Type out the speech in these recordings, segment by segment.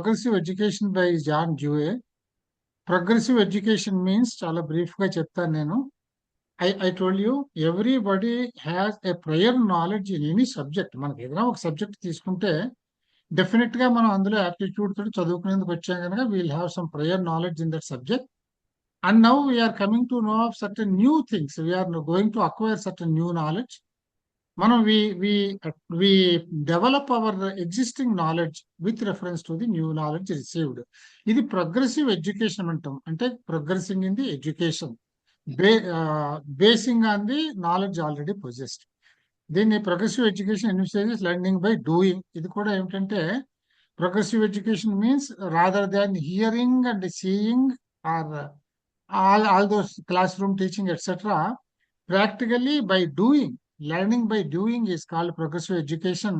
Progressive education by John Dewey. Progressive education means చాలా brief గా చెప్తాను నేను. I told you everybody has a prior knowledge in any subject. మనకి ఏదైనా ఒక సబ్జెక్ట్ తీసుకుంటే డెఫినెట్ గా మనం అందులో యాప్టిట్యూడ్ తోటి చదువుకునేందుకు వచ్చాం కనుక we'll have some prior knowledge in that subject. And now we are coming to know of certain new things. We are going to acquire certain new knowledge. మనం we develop our existing knowledge with reference to the new knowledge received. ఇది progressive education అంటాం. అంటే progressing in the education basing on the knowledge already possessed. దీన్ని progressive education envisages learning by doing. ఇది కూడా ఏమిటంటే progressive education means rather than hearing and seeing or all those classroom teaching etc. Practically by doing, learning by doing is called progressive education.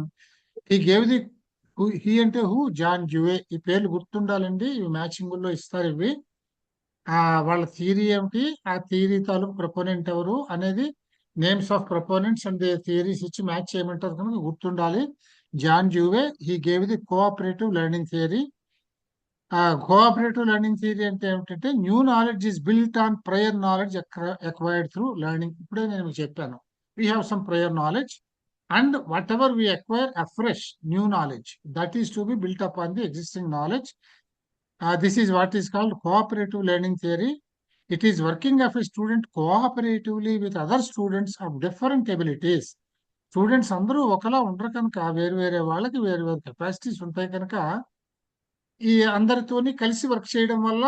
He gave the he అంటే who John డ్యూయే. ఈ పేర్లు గుర్తుండాలండి, ఇవి matching లో ఇస్తారు. ఇవి వాళ్ళ theory ఏమిటి, ఆ థియరీ తాలూకు ప్రపోనెంట్ ఎవరు అనేది, names of proponents and theories ఇచ్చి మ్యాచ్ చేయమంటారు కనుక గుర్తుండాలి. John Dewey he gave the cooperative learning theory. Cooperative learning theory అంటే ఏమిటంటే new knowledge is built on prior knowledge acquired through learning. ఇప్పుడే నేను మీకు చెప్పాను, we have some prior knowledge and whatever we acquire afresh new knowledge that is to be built up on the existing knowledge. This is what is called cooperative learning theory. It is working of a student cooperatively with other students of different abilities. Students అందరూ ఒకలా ఉండరు కనుక వేరు వేరే వాళ్ళకి వేరు వేరు capacities ఉంటాయి కనుక ఈ అందరితోని కలిసి వర్క్ చేయడం వల్ల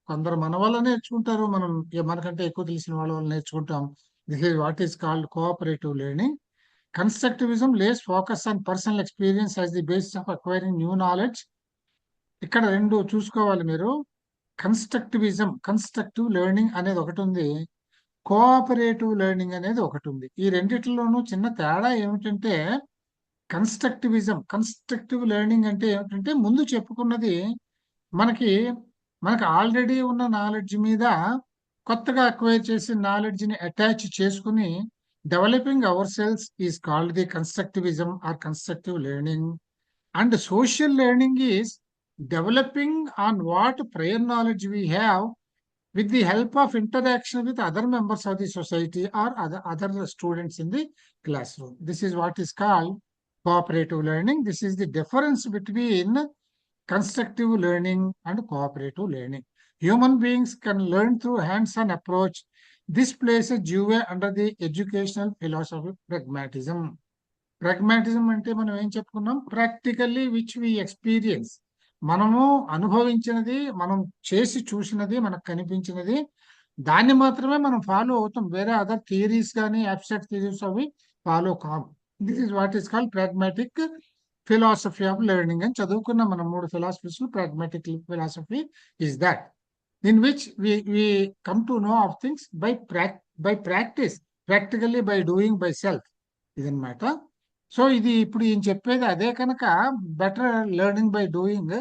కొందరు మన వల్ల నేర్చుకుంటారు, మనం మనకంటే ఎక్కువ తెలిసిన వాళ్ళ వల్ల నేర్చుకుంటాం. This is what is called cooperative learning. Constructivism lays focus on personal experience as the basis of acquiring new knowledge. ఇక్కడ రెండు చూసుకోవాలి మీరు. కన్స్ట్రక్టివిజం, కన్స్ట్రక్టివ్ లెర్నింగ్ అనేది ఒకటి ఉంది, కోఆపరేటివ్ లెర్నింగ్ అనేది ఒకటి ఉంది. ఈ రెండిట్లోనూ చిన్న తేడా ఏమిటంటే కన్స్ట్రక్టివిజం, కన్స్ట్రక్టివ్ లెర్నింగ్ అంటే ఏమిటంటే ముందు చెప్పుకున్నది మనకి ఆల్రెడీ ఉన్న నాలెడ్జ్ మీద కొత్తగా అక్వైర్ చేసిన నాలెడ్జ్ ని అటాచ్ చేసుకుని developing our cells is called the constructivism or constructive learning. And social learning is developing on what prior knowledge we have with the help of interaction with other members of the society or other students in the classroom. This is what is called cooperative learning. This is the difference between constructive learning and cooperative learning. Human beings can learn through hands-on approach. This places Dewey under the educational philosophy pragmatism. Pragmatism అంటే మనం ఏం చెప్పుకున్నాం, practically which we experience. మనము అనుభవించినది, మనం చేసి చూసినది, మనకు కనిపించినది, దాన్ని మాత్రమే మనం ఫాలో అవుతాం. వేరే అదర్ థియరీస్ కానీ అబ్స్ట్రాక్ట్ థియరీస్ అవి ఫాలో కాము. This is what is called pragmatic philosophy of learning అని చదువుకున్నాం మనం. 3 philosophies. Pragmatic philosophy is that in which we come to know of things by practice, practically by doing by self. ఇదన్నమాట. So ఇది ఇప్పుడు ఈయన చెప్పేది అదే కనుక బెటర్ లెర్నింగ్ బై డూయింగ్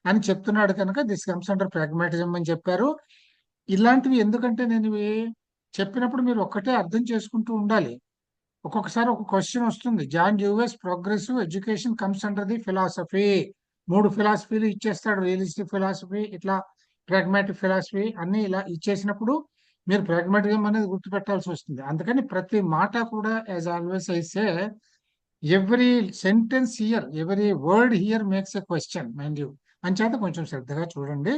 అని చెప్తున్నాడు కనుక దిస్ కమ్స్ అండర్ ప్రాగ్మాటిజం అని చెప్పారు. ఇలాంటివి ఎందుకంటే నేను ఇవి చెప్పినప్పుడు మీరు ఒక్కటే అర్థం చేసుకుంటూ ఉండాలి. ఒక్కొక్కసారి ఒక క్వశ్చన్ వస్తుంది, John Dewey's progressive education comes under the philosophy. 3 ఫిలాసఫీలు ఇచ్చేస్తాడు, రియలిస్టిక్ ఫిలాసఫీ, ఇట్లా ప్రాగ్మాటిక్ ఫిలాసఫీ అన్ని ఇలా ఇచ్చేసినప్పుడు మీరు ప్రాగ్మాటిజం అనేది గుర్తుపెట్టాల్సి వస్తుంది. అందుకని ప్రతి మాట కూడా as always I say every sentence here, every word here makes a question, mind you. అంచేత కొంచెం శ్రద్ధగా చూడండి.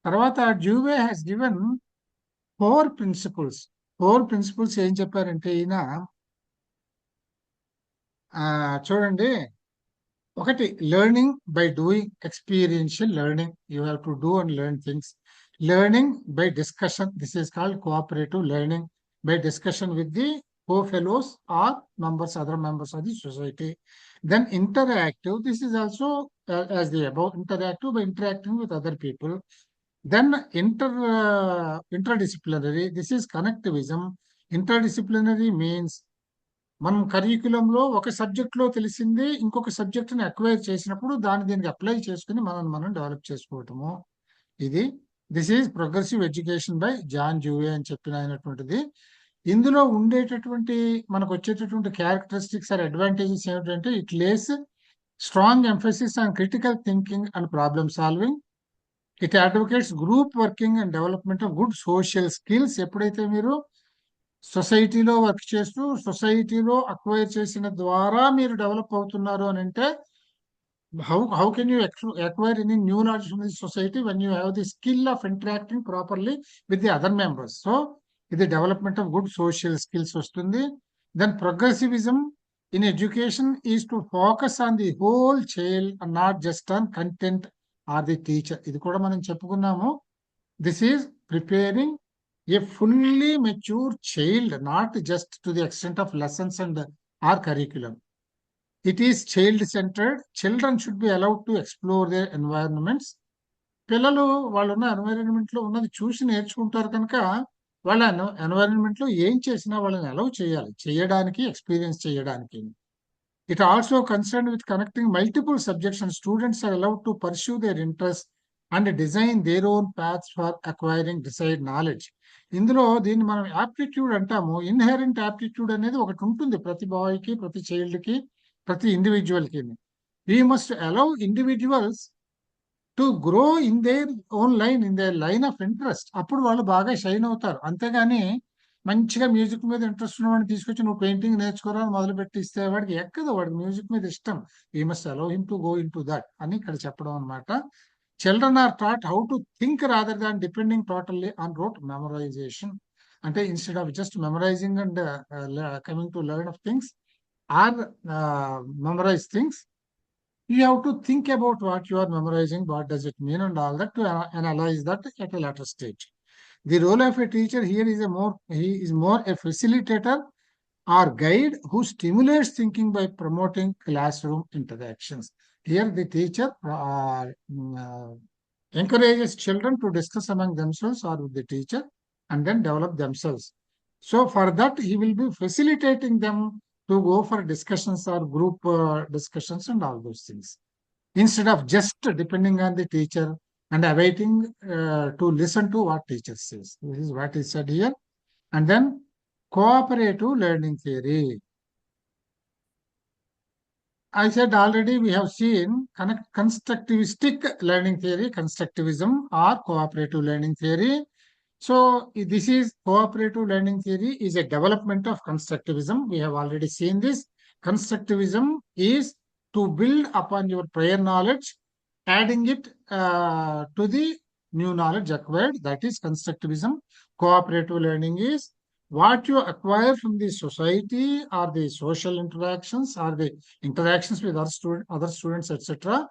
తర్వాత డ్యూవే హ్యాస్ గివెన్ 4 ప్రిన్సిపల్స్. 4 ప్రిన్సిపల్స్ ఏం చెప్పారంటే ఈయన చూడండి. ఒకటి, learning by doing, experiential learning. You have to do and learn things. Learning by discussion, this is called cooperative learning, by discussion with the co-fellows or other members of the society. Then interactive, this is also as the above, interactive by interacting with other people. Then interdisciplinary, this is connectivism. Interdisciplinary means మనం కరిక్యులంలో ఒక సబ్జెక్ట్లో తెలిసింది ఇంకొక సబ్జెక్ట్ని acquire చేసినప్పుడు దీనికి apply చేసుకుని మనం డెవలప్ చేసుకోవటము. ఇది this is progressive education by John Dewey అని చెప్పిన అయినటువంటిది. ఇందులో ఉండేటటువంటి మనకు వచ్చేటటువంటి క్యారెక్టరిస్టిక్స్ ఆర్ అడ్వాంటేజెస్ ఏమిటంటే it lays Strong emphasis on critical thinking and problem solving. It advocates group working and development of good social skills. ఎప్పుడైతే మీరు సొసైటీలో వర్క్ చేస్తూ సొసైటీలో అక్వైర్ చేసిన ద్వారా మీరు డెవలప్ అవుతున్నారు అని అంటే how can you acquire any new knowledge from the society when you have the skill of interacting properly with the other members? So ఇది development of good social skills వస్తుంది. Then progressivism in education is to focus on the whole child and not just on content or the teacher. ఇది కూడా మనం చెప్పుకున్నాము. This is preparing a fully mature child, not just to the extent of lessons and our curriculum. It is child-centered. Children should be allowed to explore their environments. పిల్లలు వాళ్ళు ఉన్న environment లో ఉన్నది చూసి నేర్చుకుంటారు కనుక వాళ్ళ ఎన్వైరన్మెంట్ లో ఏం చేసినా వాళ్ళని అలౌ చేయాలి చేయడానికి, ఎక్స్పీరియన్స్ చేయడానికి. It also concern with connecting multiple subjects and students are allowed to pursue their interest and design their own paths for acquiring decide knowledge. ఇందులో దీన్ని మనం యాప్టిట్యూడ్ అంటాము. ఇన్హెరెంట్ యాప్టిట్యూడ్ అనేది ఒకటి ఉంటుంది ప్రతి బాయ్కి, ప్రతి చైల్డ్కి, ప్రతి ఇండివిజువల్కి. We must allow individuals to grow in their own line, in their line of interest. అప్పుడు వాళ్ళు బాగా షైన్ అవుతారు. అంతేగాని మంచిగా మ్యూజిక్ మీద ఇంట్రెస్ట్ ఉన్నవాడిని తీసుకొచ్చి నువ్వు పెయింటింగ్ నేర్చుకోరా మొదలు పెట్టిస్తే వాడికి ఎక్కదు, వాడికి మ్యూజిక్ మీద ఇష్టం. We must allow him to go in to that అని ఇక్కడ చెప్పడం అనమాట. Children are taught how to think rather than depending totally on rote memorisation. అంటే instead of just memorising and coming to learn of things or memorize things, you have to think about what you are memorizing, what does it mean, and all that to analyze that at a later stage. The role of a teacher here is he is more a facilitator or guide who stimulates thinking by promoting classroom interactions. Here the teacher encourages children to discuss among themselves or with the teacher and then develop themselves. So for that he will be facilitating them to go for discussions or group discussions and all those things, instead of just depending on the teacher and awaiting to listen to what teacher says. This is what is said here. And then cooperative learning theory. I said already we have seen constructivistic learning theory, constructivism or cooperative learning theory. So this is cooperative learning theory is a development of constructivism. We have already seen this. Constructivism is to build upon your prior knowledge, adding it to the new knowledge acquired. That is constructivism. Cooperative learning is what you acquire from the society or the social interactions or the interactions with other students, etc.,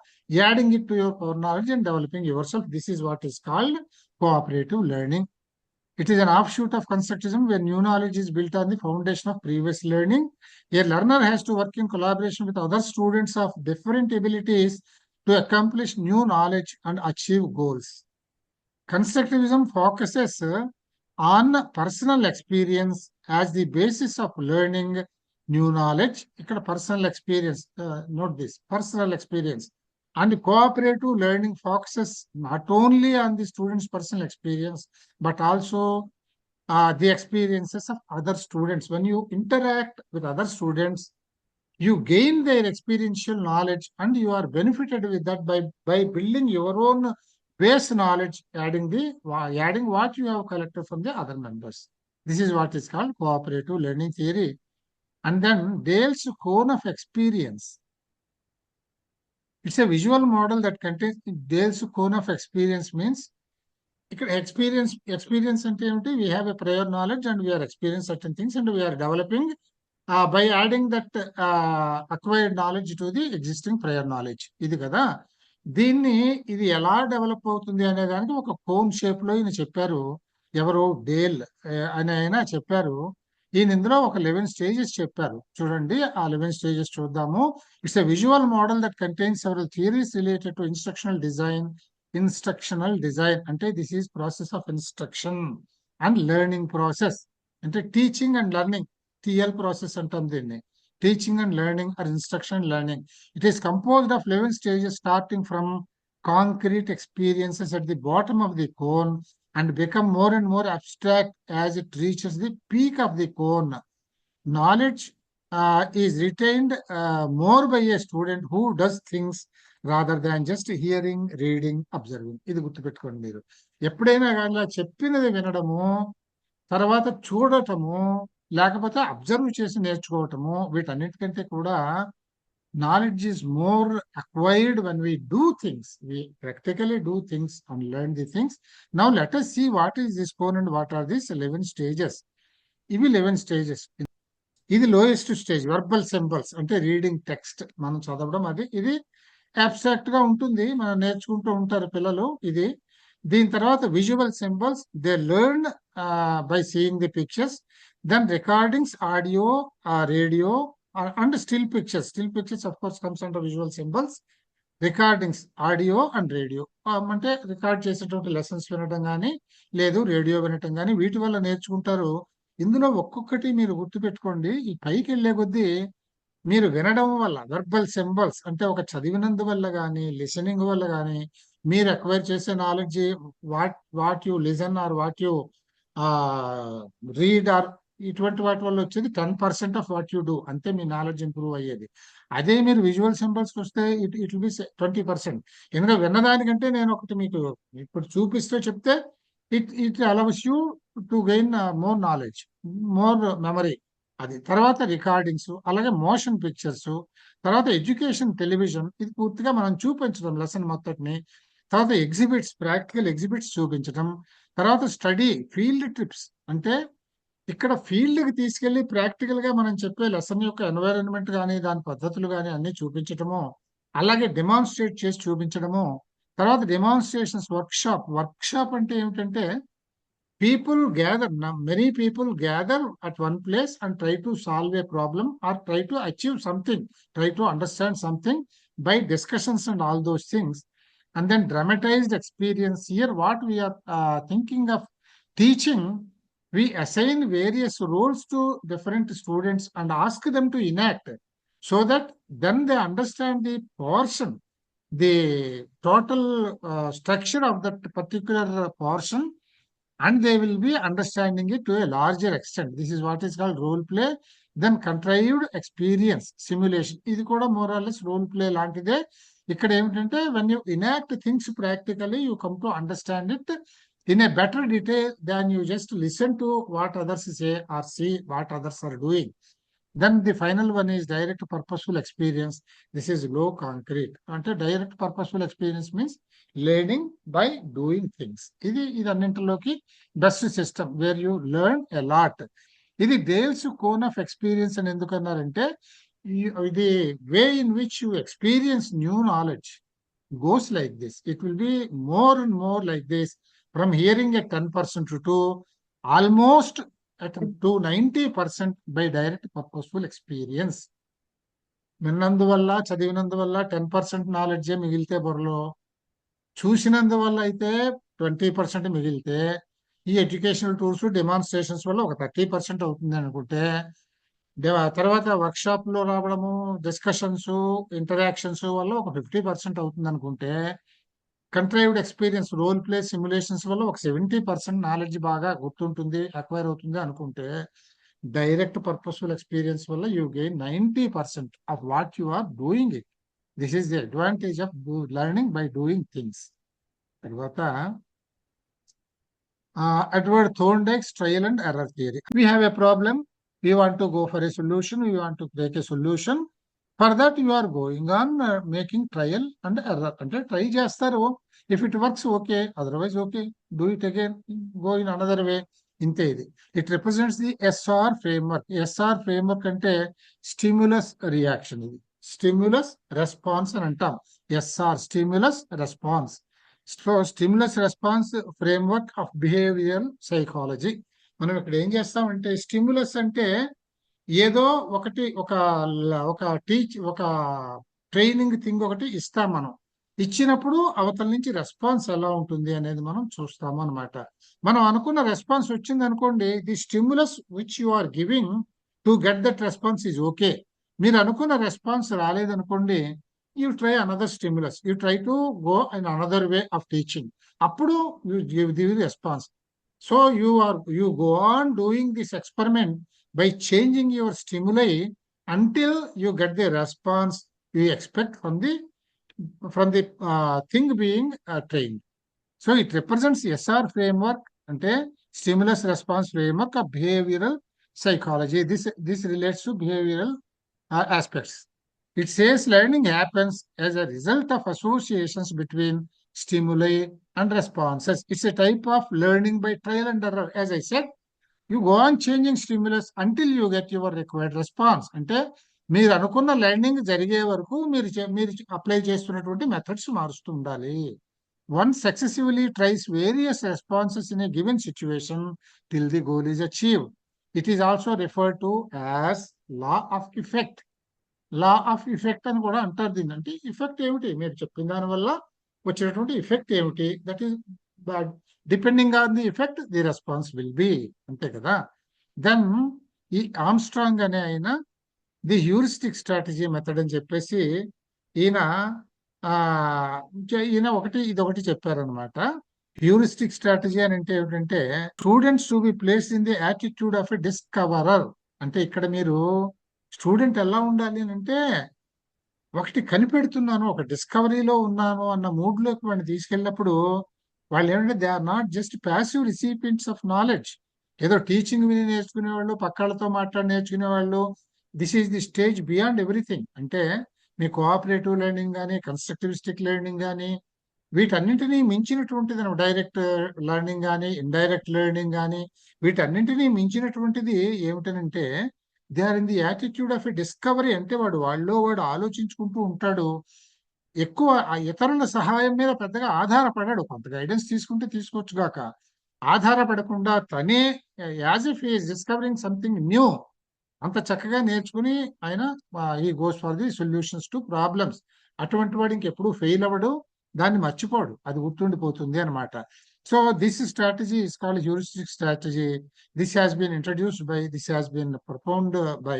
adding it to your core knowledge and developing yourself. This is what is called cooperative learning. It is an offshoot of constructivism where new knowledge is built on the foundation of previous learning. A learner has to work in collaboration with other students of different abilities to accomplish new knowledge and achieve goals. Constructivism focuses on personal experience as the basis of learning new knowledge. Ikkada personal experience, note this, personal experience. And cooperative learning focuses not only on the students' personal experience, but also the experiences of other students. When you interact with other students, you gain their experiential knowledge and you are benefited with that by building your own base knowledge, adding what you have collected from the other members. This is what is called cooperative learning theory. And then Dale's cone of experience. It's a visual model that contains Dale's cone of experience. Means experience ante emti, we have a prior knowledge and we are experiencing certain things and we are developing by adding that acquired knowledge to the existing prior knowledge. ఇది కదా, దీన్ని ఇది ఎలా develop అవుతుంది అనే దానికి ఒక cone shape లో ఈయన చెప్పారు. ఎవరు? డేల్ అని ఆయన చెప్పారు. ఈయన ఇందులో ఒక 11 స్టేజెస్ చెప్పారు. చూడండి, ఆ 11 స్టేజెస్ చూద్దాము. It's a visual model that contains several theories related to instructional design. అంటే this is process of instruction and learning process. అంటే teaching and learning, TL process అంటాం దీన్ని. Teaching and learning or instruction and learning. It is composed of 11 stages starting from concrete experiences at the bottom of the cone and become more and more abstract as it reaches the peak of the cone. Knowledge is retained more by A student who does things rather than just hearing, reading, observing. ఇది గుర్తుపెట్టుకోండి మీరు. ఎప్పుడైనా కానీ చెప్పినది వినడము, తర్వాత చూడటము, లేకపోతే observe చేసి నేర్చుకోవటము, వీటన్నిటికంటే కూడా knowledge is more acquired when we do things. We practically do things and learn the things. Now let us see what is this cone and what are these 11 stages. ఇవి 11 స్టేజెస్. ఇది lowest stage, verbal symbols అంటే reading text మనం చదవడం. ఇది abstract గా ఉంటుంది, మనం నేర్చుకుంటూ ఉంటారు పిల్లలు ఇది. దీని తర్వాత visual symbols, they learn by seeing the pictures. Then recordings, audio, radio and still pictures. Still pictures of course comes under visual symbols. Recordings, audio and radio అంటే రికార్డ్ చేసేటువంటి లెసన్స్ వినడం కానీ, లేదు రేడియో వినటం కానీ, వీటి వల్ల నేర్చుకుంటారు. ఇందులో ఒక్కొక్కటి మీరు గుర్తుపెట్టుకోండి. ఈ పైకి వెళ్లే కొద్దీ మీరు వినడం వల్ల, వెర్బల్ సింబల్స్ అంటే ఒక చదివినందువల్ల కానీ, లిసనింగ్ వల్ల కానీ, మీరు అక్వైర్ చేసే knowledge, what you listen or what you read or ఇటువంటి వాటి వల్ల వచ్చేది 10% ఆఫ్ వాట్ యు డూ. అంతే మీ నాలెడ్జ్ ఇంప్రూవ్ అయ్యేది. అదే మీరు విజువల్ సింబల్స్కి వస్తే ఇట్ విల్ బి 20%. ఎందుకంటే విన్నదానికంటే నేను ఒకటి మీకు ఇప్పుడు చూపిస్తే చెప్తే it allows you to gain more knowledge, more memory. అది తర్వాత రికార్డింగ్స్, అలాగే మోషన్ పిక్చర్స్, తర్వాత ఎడ్యుకేషన్ టెలివిజన్, ఇది పూర్తిగా మనం చూపించడం లెసన్ మొత్తటిని. తర్వాత ఎగ్జిబిట్స్, ప్రాక్టికల్ ఎగ్జిబిట్స్ చూపించడం. తర్వాత స్టడీ, ఫీల్డ్ ట్రిప్స్ అంటే ఇక్కడ ఫీల్డ్కి తీసుకెళ్లి ప్రాక్టికల్ గా మనం చెప్పే లెసన్ యొక్క ఎన్వైరన్మెంట్ కానీ, దాని పద్ధతులు కానీ అన్ని చూపించడము. అలాగే డెమాన్స్ట్రేట్ చేసి చూపించడము. తర్వాత డెమాన్స్ట్రేషన్స్, వర్క్షాప్ అంటే ఏమిటంటే people gather, many people gather at one place and try to solve a problem or try to achieve something, try to understand something by discussions and all those things. And then dramatized experience. Here what we are thinking of teaching, we assign various roles to different students and ask them to enact, so that then they understand the portion, the total structure of that particular portion, and they will be understanding it to a larger extent. This is what is called role play. Then contrived experience, simulation. ఇది కూడా more or less role play లాంటిదే. ఇక్కడ ఏమిటంటే when you enact things practically, you come to understand it in a better detail than you just listen to what others say or see what others are doing. Then the final one is direct purposeful experience. This is low concrete. అంటే direct purposeful experience means learning by doing things. ఇది అన్నింటిలోకి best system where you learn a lot. ఇది Dale's cone of experience అని ఎందుకన్నారంటే ఇది way in which you experience new knowledge goes like this. It will be more and more like this, from hearing at 10% to almost to 90% by direct purposeful experience. విన్నందువల్ల, చదివినందువల్ల 10% నాలెడ్జే మిగిలితే బుర్రలో, చూసినందువల్ల అయితే 20% మిగిలితే, ఈ educational tools, demonstrations వల్ల ఒక 30% అవుతుంది అనుకుంటే, తర్వాత వర్క్షాప్ లో రావడము, డిస్కషన్స్, ఇంటరాక్షన్స్ వల్ల ఒక 50% అవుతుంది అనుకుంటే, contrived experience, role play, simulations వల్ల ఒక 70% నాలెడ్జ్ బాగా గుర్తుంటుంది, అక్వైర్ అవుతుంది అనుకుంటే, డైరెక్ట్ పర్పస్ఫుల్ ఎక్స్పీరియన్స్ వల్ల you gain 90% of what you are doing it. This is the advantage of learning by doing things. తర్వాత Edward Thorndike's trial and error theory. We have a problem, we want to go for a solution, we want to create a solution. For that you are going on making trial and error. అంటే try చేస్తారు, if it works okay, otherwise okay, do it again, go in another way. ఇంతే ఇది. It represents the SR framework. SR framework అంటే stimulus reaction. ఇది stimulus response అని అంటాం. SR stimulus response. So stimulus response framework of behavioural psychology. మనం ఇక్కడ ఏం చేస్తామంటే, స్టిమ్యులస్ అంటే ఏదో ఒకటి, ఒక ట్రైనింగ్ థింగ్ ఒకటి ఇస్తాం. మనం ఇచ్చినప్పుడు అవతల నుంచి రెస్పాన్స్ ఎలా ఉంటుంది అనేది మనం చూస్తాము అనమాట. మనం అనుకున్న రెస్పాన్స్ వచ్చింది అనుకోండి, the stimulus which you are giving to get that response is okay. మీరు అనుకున్న రెస్పాన్స్ రాలేదనుకోండి, you try another stimulus, you try to go in another way of teaching. అప్పుడు you give the response. So you go on doing this experiment by changing your stimuli until you get the response you expect from the thing being trained. So it represents SR framework అంటే stimulus response framework of behavioral psychology. This relates to behavioral aspects. It says learning happens as a result of associations between stimuli and responses. It's a type of learning by trial and error. As I said, you go on changing stimulus until you get your required response. అంటే మీరు అనుకున్న learning జరిగే వరకు మీరు apply చేస్తున్నటువంటి methods మారుస్తూ ఉండాలి. One successively tries various responses in a given situation till the goal is achieved. It is also referred to as law of effect. Law of effect అని కూడా అంటారు దీన్ని. అంటే ఇఫెక్ట్ ఏమిటి, మీరు చెప్పిన దాని వల్ల వచ్చినటువంటి ఇఫెక్ట్ ఏమిటి, that is depending on the effect the response will be, అంతే కదా. దెన్ ఈ ఆమ్స్ట్రాంగ్ అనే ఆయన ది హ్యూరిస్టిక్ స్ట్రాటజీ మెథడ్ అని చెప్పేసి ఈయన ఇదొకటి చెప్పారనమాట. హ్యూరిస్టిక్ స్ట్రాటజీ అని అంటే ఏమిటంటే students to be place in the attitude of a discoverer. అంటే ఇక్కడ మీరు స్టూడెంట్ ఎలా ఉండాలి అని అంటే ఒకటి కనిపెడుతున్నాను, ఒక డిస్కవరీలో ఉన్నాను అన్న మూడ్లోకి వాడిని తీసుకెళ్ళినప్పుడు వాళ్ళు ఏమంటే they are not just passive recipients of knowledge. ఏదో టీచింగ్ విని నేర్చుకునే వాళ్ళు, పక్కలతో మాట్లాడి నేర్చుకునే వాళ్ళు. This is the stage beyond everything. అంటే మీ కోఆపరేటివ్ లెర్నింగ్ కానీ, కన్స్ట్రక్టివిస్టిక్ లెర్నింగ్ కానీ, వీటన్నింటినీ మించినటువంటిది డైరెక్ట్ లెర్నింగ్ కానీ, ఇండైరెక్ట్ లెర్నింగ్ కానీ, వీటన్నింటినీ మించినటువంటిది ఏమిటనంటే they are in the attitude of a discovery. అంటే వాడు ఆలోచించుకుంటూ ఉంటాడు. ఎక్కువ ఆ ఇతరుల సహాయం మీద పెద్దగా ఆధారపడాడు. కొంత గైడెన్స్ తీసుకుంటే తీసుకోవచ్చు గాక, ఆధారపడకుండా తనే as if is discovering something new అంత చక్కగా నేర్చుకుని ఆయన ఈ goes for the solutions to problems. అటువంటి వాడు ఇంకెప్పుడు ఫెయిల్ అవ్వడు, దాన్ని మర్చిపోడు, అది గుర్తుండిపోతుంది అనమాట. So this strategy is called heuristic strategy. This has been propounded by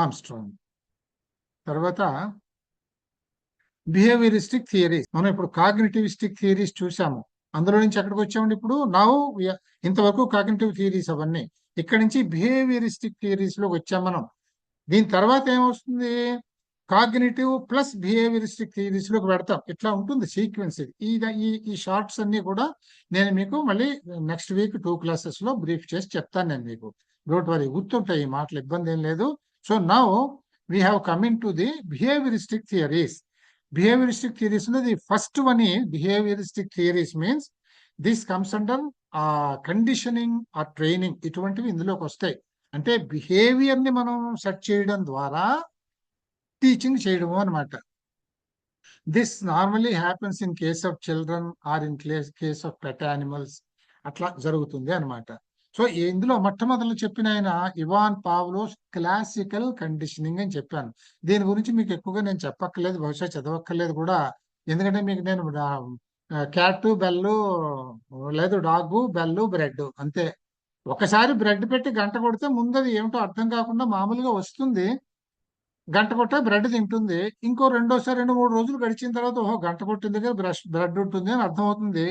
Armstrong. తర్వాత బిహేవియరిస్టిక్ థియరీస్. మనం ఇప్పుడు కాగ్నిటివిస్టిక్ థియరీస్ చూసాము. అందులో నుంచి ఎక్కడికి వచ్చామండి ఇప్పుడు? ఇంతవరకు కాగ్నిటివ్ థియరీస్ అవన్నీ. ఇక్కడ నుంచి బిహేవియరిస్టిక్ థియరీస్ లోకి వచ్చాం మనం. దీని తర్వాత ఏమొస్తుంది? కాగ్నిటివ్ ప్లస్ బిహేవియరిస్టిక్ థియరీస్ లోకి పెడతాం. ఇట్లా ఉంటుంది సీక్వెన్స్. ఇది ఈ షార్ట్స్ అన్ని కూడా నేను మీకు మళ్ళీ నెక్స్ట్ వీక్ 2 classes లో బ్రీఫ్ చేసి చెప్తాను నేను మీకు. డోంట్ వరీ, గుర్తుంటాయి ఈ మాటలు, ఇబ్బంది ఏం లేదు. So now we have coming to the behavioristic theories. Behavioristic theories లో ది ఫస్ట్ వన్ ఈ behavioristic theories means this comes under conditioning or training. ఇటువంటివి ఇందులోకి వస్తాయి. అంటే బిహేవియర్ ని మనం సెట్ చేయడం ద్వారా టీచింగ్ చేయడము అనమాట. This normally happens in case of children or in case of pet animals. అట్లా జరుగుతుంది అనమాట. సో ఇందులో మొట్టమొదలు చెప్పిన ఆయన ఇవాన్ పావ్లోస్ క్లాసికల్ కండిషనింగ్ అని చెప్పాను. దీని గురించి మీకు ఎక్కువగా నేను చెప్పక్కర్లేదు, బహుశా చదవక్కర్లేదు కూడా. ఎందుకంటే మీకు నేను క్యాట్ బెల్లు లేదు, డాగ్ బెల్లు బ్రెడ్ అంతే. ఒకసారి బ్రెడ్ పెట్టి గంట కొడితే ముందు అది ఏమిటో అర్థం కాకుండా మామూలుగా వస్తుంది, గంట కొట్టే బ్రెడ్ తింటుంది. ఇంకో రెండోసారి 2-3 రోజులు గడిచిన తర్వాత ఓహో గంట కొట్టిన దగ్గర బ్రెడ్ ఉంటుంది అని అర్థమవుతుంది.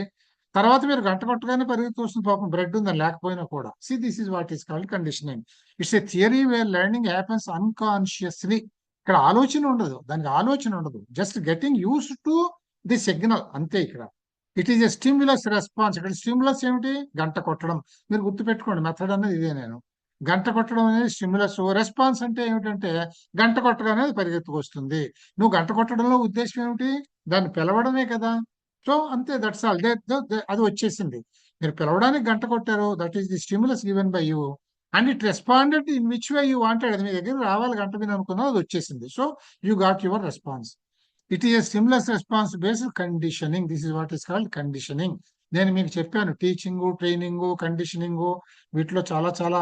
తర్వాత మీరు గంట కొట్టగానే పరిగెత్తి వస్తుంది, పాపం బ్రెడ్ ఉందని లేకపోయినా కూడా. See this is what is called conditioning. It's a theory where learning happens unconsciously. ఇక్కడ ఆలోచన ఉండదు, దానికి ఆలోచన ఉండదు, just getting used to the signal అంతే. ఇక్కడ it is a stimulus response. ఇక్కడ స్టిమ్యులస్ ఏమిటి? గంట కొట్టడం. మీరు గుర్తుపెట్టుకోండి, మెథడ్ అనేది ఇదే. నేను గంట కొట్టడం అనేది స్టిమ్యులస్. రెస్పాన్స్ అంటే ఏమిటంటే గంట కొట్టడం అనేది పరిగెత్తుకొస్తుంది. నువ్వు గంట కొట్టడంలో ఉద్దేశం ఏమిటి? దాన్ని పిలవడమే కదా. సో అంతే, దట్స్ ఆల్. అది వచ్చేసింది. మీరు పిలవడానికి గంట కొట్టారు, that is the stimulus given by you and it responded in which way you wanted. అది మీ దగ్గర రావాలి, గంట మీద అనుకున్నావు, అది వచ్చేసింది. So you got your response. It is a stimulus response based conditioning. This is what is called conditioning. నేను మీకు చెప్పాను టీచింగ్, ట్రైనింగ్, కండిషనింగ్, వీటిలో చాలా చాలా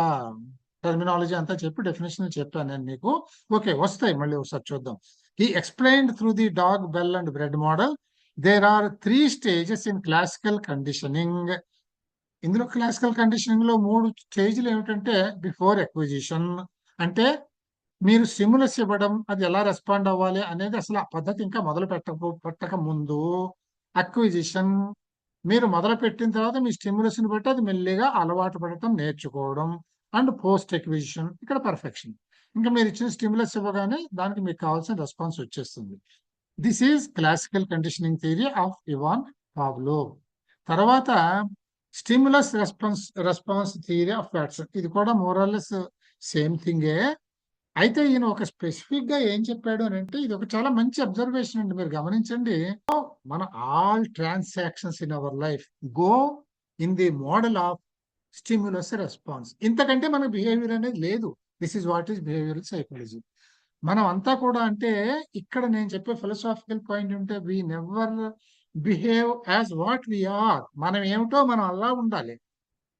టర్మినాలజీ అంతా చెప్పి డెఫినేషన్ చెప్పాను నేను మీకు. ఓకే, వస్తాయి, మళ్ళీ ఒకసారి చూద్దాం. He explained through the dog, bell and bread model. There are 3 stages in classical conditioning. ఇందులో క్లాసికల్ కండిషనింగ్ లో 3 స్టేజ్లు ఏమిటంటే బిఫోర్ ఎక్విజిషన్, అంటే మీరు స్టిమ్యులస్ ఇవ్వడం, అది ఎలా రెస్పాండ్ అవ్వాలి అనేది అసలు ఆ పద్ధతి ఇంకా మొదలు పెట్టక ముందు. అక్విజిషన్, మీరు మొదలు పెట్టిన తర్వాత మీ స్టిమ్యులస్ని బట్టి అది మెల్లిగా అలవాటు పడటం, నేర్చుకోవడం. అండ్ పోస్ట్ ఎక్విజిషన్, ఇక్కడ పర్ఫెక్షన్. ఇంకా మీరు ఇచ్చిన స్టిమ్యులస్ ఇవ్వగానే దానికి మీకు కావాల్సిన రెస్పాన్స్ వచ్చేస్తుంది. This is classical conditioning theory of Ivan Pavlov. తర్వాత stimulus response theory of Watson. ఇది కూడా మోరల్లెస్ సేమ్ థింగే. అయితే ఈయన ఒక స్పెసిఫిక్ గా ఏం చెప్పాడు అని అంటే, ఇది ఒక చాలా మంచి అబ్జర్వేషన్ అండి, మీరు గమనించండి. మన all transactions in our life go in the model of stimulus response. ఇంతకంటే మన బిహేవియర్ అనేది లేదు. This is what is behavioural psychology. మనం అంతా కూడా అంటే ఇక్కడ నేను చెప్పే ఫిలసాఫికల్ పాయింట్ ఉంటే, we never behave as what we are. మనం ఏమిటో మనం అలా ఉండాలి.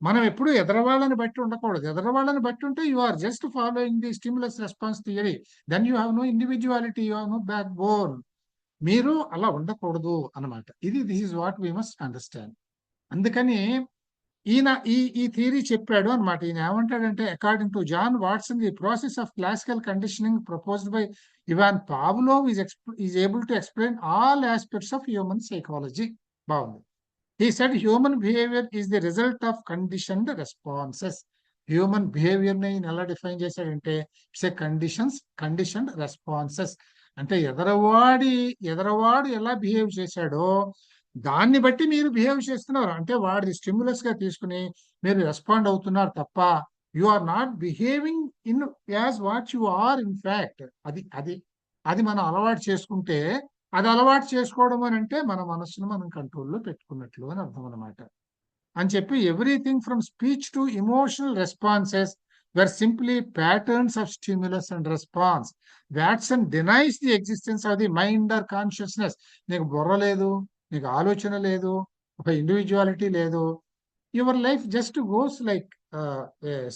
మనం ఎప్పుడు ఎదరవాళ్ళని బట్టి ఉండకూడదు. ఎదరవాళ్ళని బట్టి ఉంటే you are just following the stimulus response theory. Then you have no individuality, you have no back bone. మీరు అలా ఉండకూడదు అన్నమాట. This is what we must understand. అందుకని ఈయన ఈ థియరీ చెప్పాడు అనమాట. ఈయన ఏమంటాడంటే, according to John Watson, the process of classical conditioning proposed by Ivan Pavlov is able to explain all aspects of human psychology. బాగుంది. He said human behavior is the result of conditioned responses. Human behaviour ని ఎలా define చేశాడంటే, it's a conditioned responses. అంటే ఎదరవాడు ఎలా behave చేశాడో దాన్ని బట్టి మీరు బిహేవ్ చేస్తున్నారు. అంటే వాడి స్టిమ్యులస్ గా తీసుకుని మీరు రెస్పాండ్ అవుతున్నారు తప్ప, you are not behaving in as what you are in fact. అది మనం అలవాటు చేసుకుంటే, అది అలవాటు చేసుకోవడం అని అంటే మన మనస్సును మనం కంట్రోల్లో పెట్టుకున్నట్లు అని అర్థం అనమాట. అని చెప్పి everything from speech to emotional responses were simply patterns of stimulus and response. Watson denies the existence of the mind or consciousness. నీకు బుర్ర లేదు, నీకు ఆలోచన లేదు, ఒక ఇండివిజువాలిటీ లేదు. Your life just goes like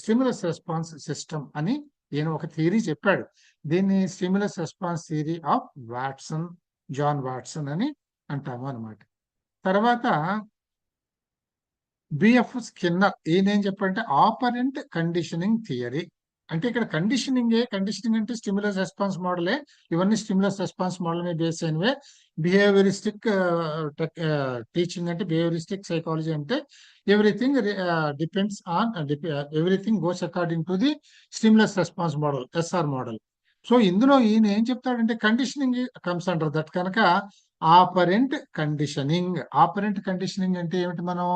stimulus response system అని ఈయన ఒక థియరీ చెప్పాడు. దీన్ని stimulus response theory of Watson, John Watson అని అంటాము అనమాట. తర్వాత బిఎఫ్ స్కిన్నర్ ఈయన ఏం చెప్పారంటే, ఆపరెంట్ కండిషనింగ్ థియరీ. అంటే ఇక్కడ కండిషనింగ్ అంటే స్టిమ్యులస్ రెస్పాన్స్ మోడలే. ఇవన్నీ స్టిమ్యులస్ రెస్పాన్స్ మోడల్ మీద బేస్ అయినవే. బిహేవియరిస్టిక్ టీచింగ్ అంటే, బిహేవియరిస్టిక్ సైకాలజీ అంటే everything depends on everything goes according to the stimulus response model, SR model. So ఇందులో ఈయన ఏం చెప్తాడంటే, కండిషనింగ్ కమ్స్ అండర్ దట్. కనుక ఆపరెంట్ కండిషనింగ్ అంటే ఏమిటి? మనం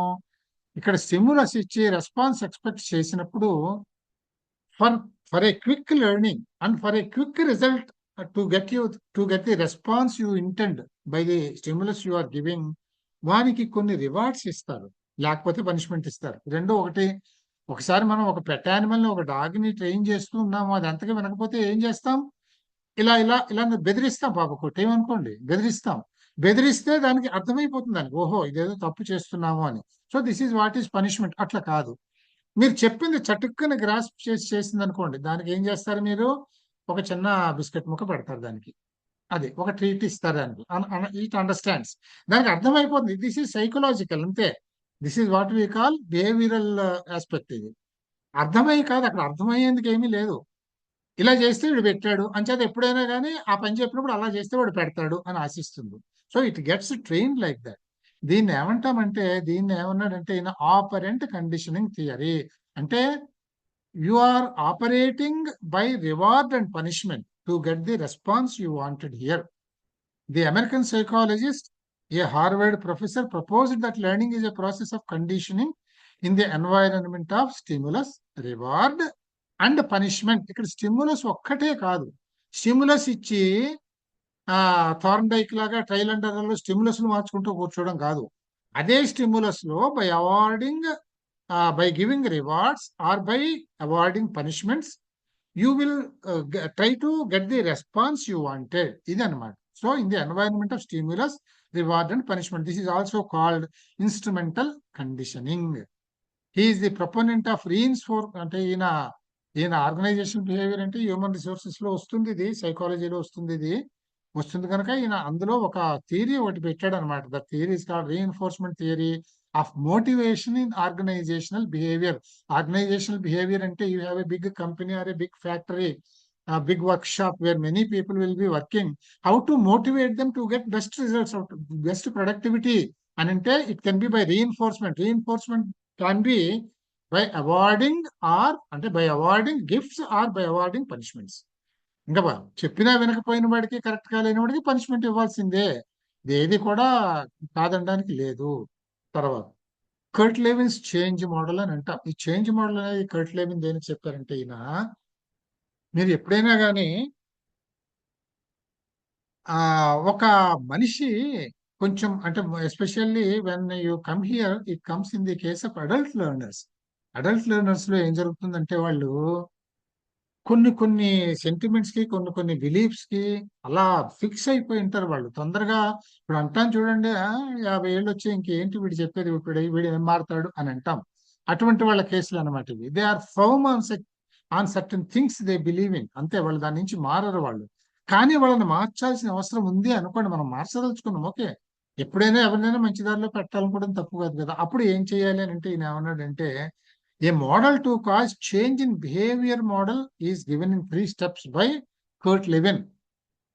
ఇక్కడ స్టిమ్యులస్ ఇచ్చి రెస్పాన్స్ ఎక్స్పెక్ట్ చేసినప్పుడు, for a quick learning and for a quick result to get the response you intend by the stimulus you are giving, వానికి కొన్ని రివార్డ్స్ ఇస్తారు, లేకపోతే పనిష్మెంట్ ఇస్తారు. రెండో ఒకటి. ఒకసారి మనం ఒక పెట్ యానిమల్ ని, ఒక డాగ్ ని ట్రైన్ చేస్తూ ఉన్నాము, అది అంతగా వినకపోతే ఏం చేస్తాం? ఇలా బెదిరిస్తాం. పాప కొట్టేమనుకోండి, బెదిరిస్తే దానికి అర్థమైపోతుంది, దానికి ఓహో ఇదేదో తప్పు చేస్తున్నాము అని. So this is what is punishment. అట్లా కాదు, మీరు చెప్పింది చటుక్కుని గ్రాస్ప్ చేసింది అనుకోండి, దానికి ఏం చేస్తారు? మీరు ఒక చిన్న బిస్కెట్ ముక్క పెడతారు దానికి, అది ఒక ట్రీట్ ఇస్తారు దానికి. ఇట్ అండర్స్టాండ్స్, దానికి అర్థమైపోతుంది. దిస్ ఈజ్ సైకలాజికల్, అంతే. This is what we call behavioural aspect. ఇది అర్థమయ్యి కాదు, అక్కడ అర్థమయ్యేందుకు ఏమీ లేదు. ఇలా చేస్తే వీడు పెట్టాడు అంచేత ఎప్పుడైనా కానీ ఆ పని చెప్పినప్పుడు అలా చేస్తే వాడు పెడతాడు అని ఆశిస్తుంది. So it gets train like that. దీన్ని ఏమన్నాడంటే ఈయన ఆపరెంట్ కండిషనింగ్ థియరీ. అంటే you are operating by reward and punishment to get the response you wanted here. The American psychologist, a Harvard professor, proposed that learning is a process of conditioning in the environment of stimulus, reward and punishment. ఇక్కడ stimulus ఒక్కటే కాదు, stimulus ఇచ్చి Thorndike లాగా trial and error లో stimulus మార్చుకుంటూ కూర్చోవడం కాదు. అదే స్టిమ్యులస్ లో by giving rewards or by awarding punishments, you will try to get the response you wanted. ఇది అనమాట. So in the environment of stimulus, reward and punishment, this is also called instrumental conditioning. He is the proponent of అంటే ఈయన organisation behaviour అంటే human resources లో వస్తుంది, ఇది సైకాలజీలో వస్తుంది కనుక ఈయన అందులో ఒక థియరీ ఒకటి పెట్టాడు అనమాట. The theory is called reinforcement theory of motivation in organizational behaviour. Organizational behaviour అంటే you have a big company or a big factory, big workshop where many people will be working, how to motivate them to get best results, best productivity. And it can be by reinforcement can be by awarding or అంటే by awarding gifts or by awarding punishments. ఇంకా చెప్పినా వినకపోయిన వాడికి, correct గా లేని వాడికి punishment ఇవ్వాల్సిందే. ఇది ఏది కూడా కాదనడానికి లేదు. తర్వాత కర్ట్ లెవిన్స్ చేంజ్ మోడల్ అని అంటాం. ఈ చేంజ్ మోడల్ అనేది కర్ట్ లెవిన్ దేనికి చెప్పారంటే, ఈయన మీరు ఎప్పుడైనా కానీ ఆ ఒక మనిషి కొంచెం అంటే especially when you come here, it comes in the case of adult learners. Adult learners లో ఏం జరుగుతుందంటే, వాళ్ళు కొన్ని కొన్ని సెంటిమెంట్స్ కి, కొన్ని కొన్ని బిలీఫ్స్ కి అలా ఫిక్స్ అయిపోయి ఉంటారు వాళ్ళు తొందరగా. ఇప్పుడు అంటాం చూడండి, 50 ఏళ్ళు వచ్చి ఇంకేంటి వీడు చెప్పేది, వీడు ఏం మారుతాడు అని అంటాం. అటువంటి వాళ్ళ కేసులు అనమాట ఇవి. They are firm on certain things they believe in, అంతే. వాళ్ళు దాని నుంచి మారరు వాళ్ళు. కానీ వాళ్ళని మార్చాల్సిన అవసరం ఉంది అనుకోండి, మనం మార్చదలుచుకున్నాం, ఓకే. ఎప్పుడైనా ఎవరినైనా మంచి దారిలో పెట్టాలనుకోవడం తప్పు కాదు కదా. అప్పుడు ఏం చేయాలి అని అంటే, ఈయన ఏమన్నాడంటే, a model to cause change in behavior model is given in 3 steps by Kurt Lewin.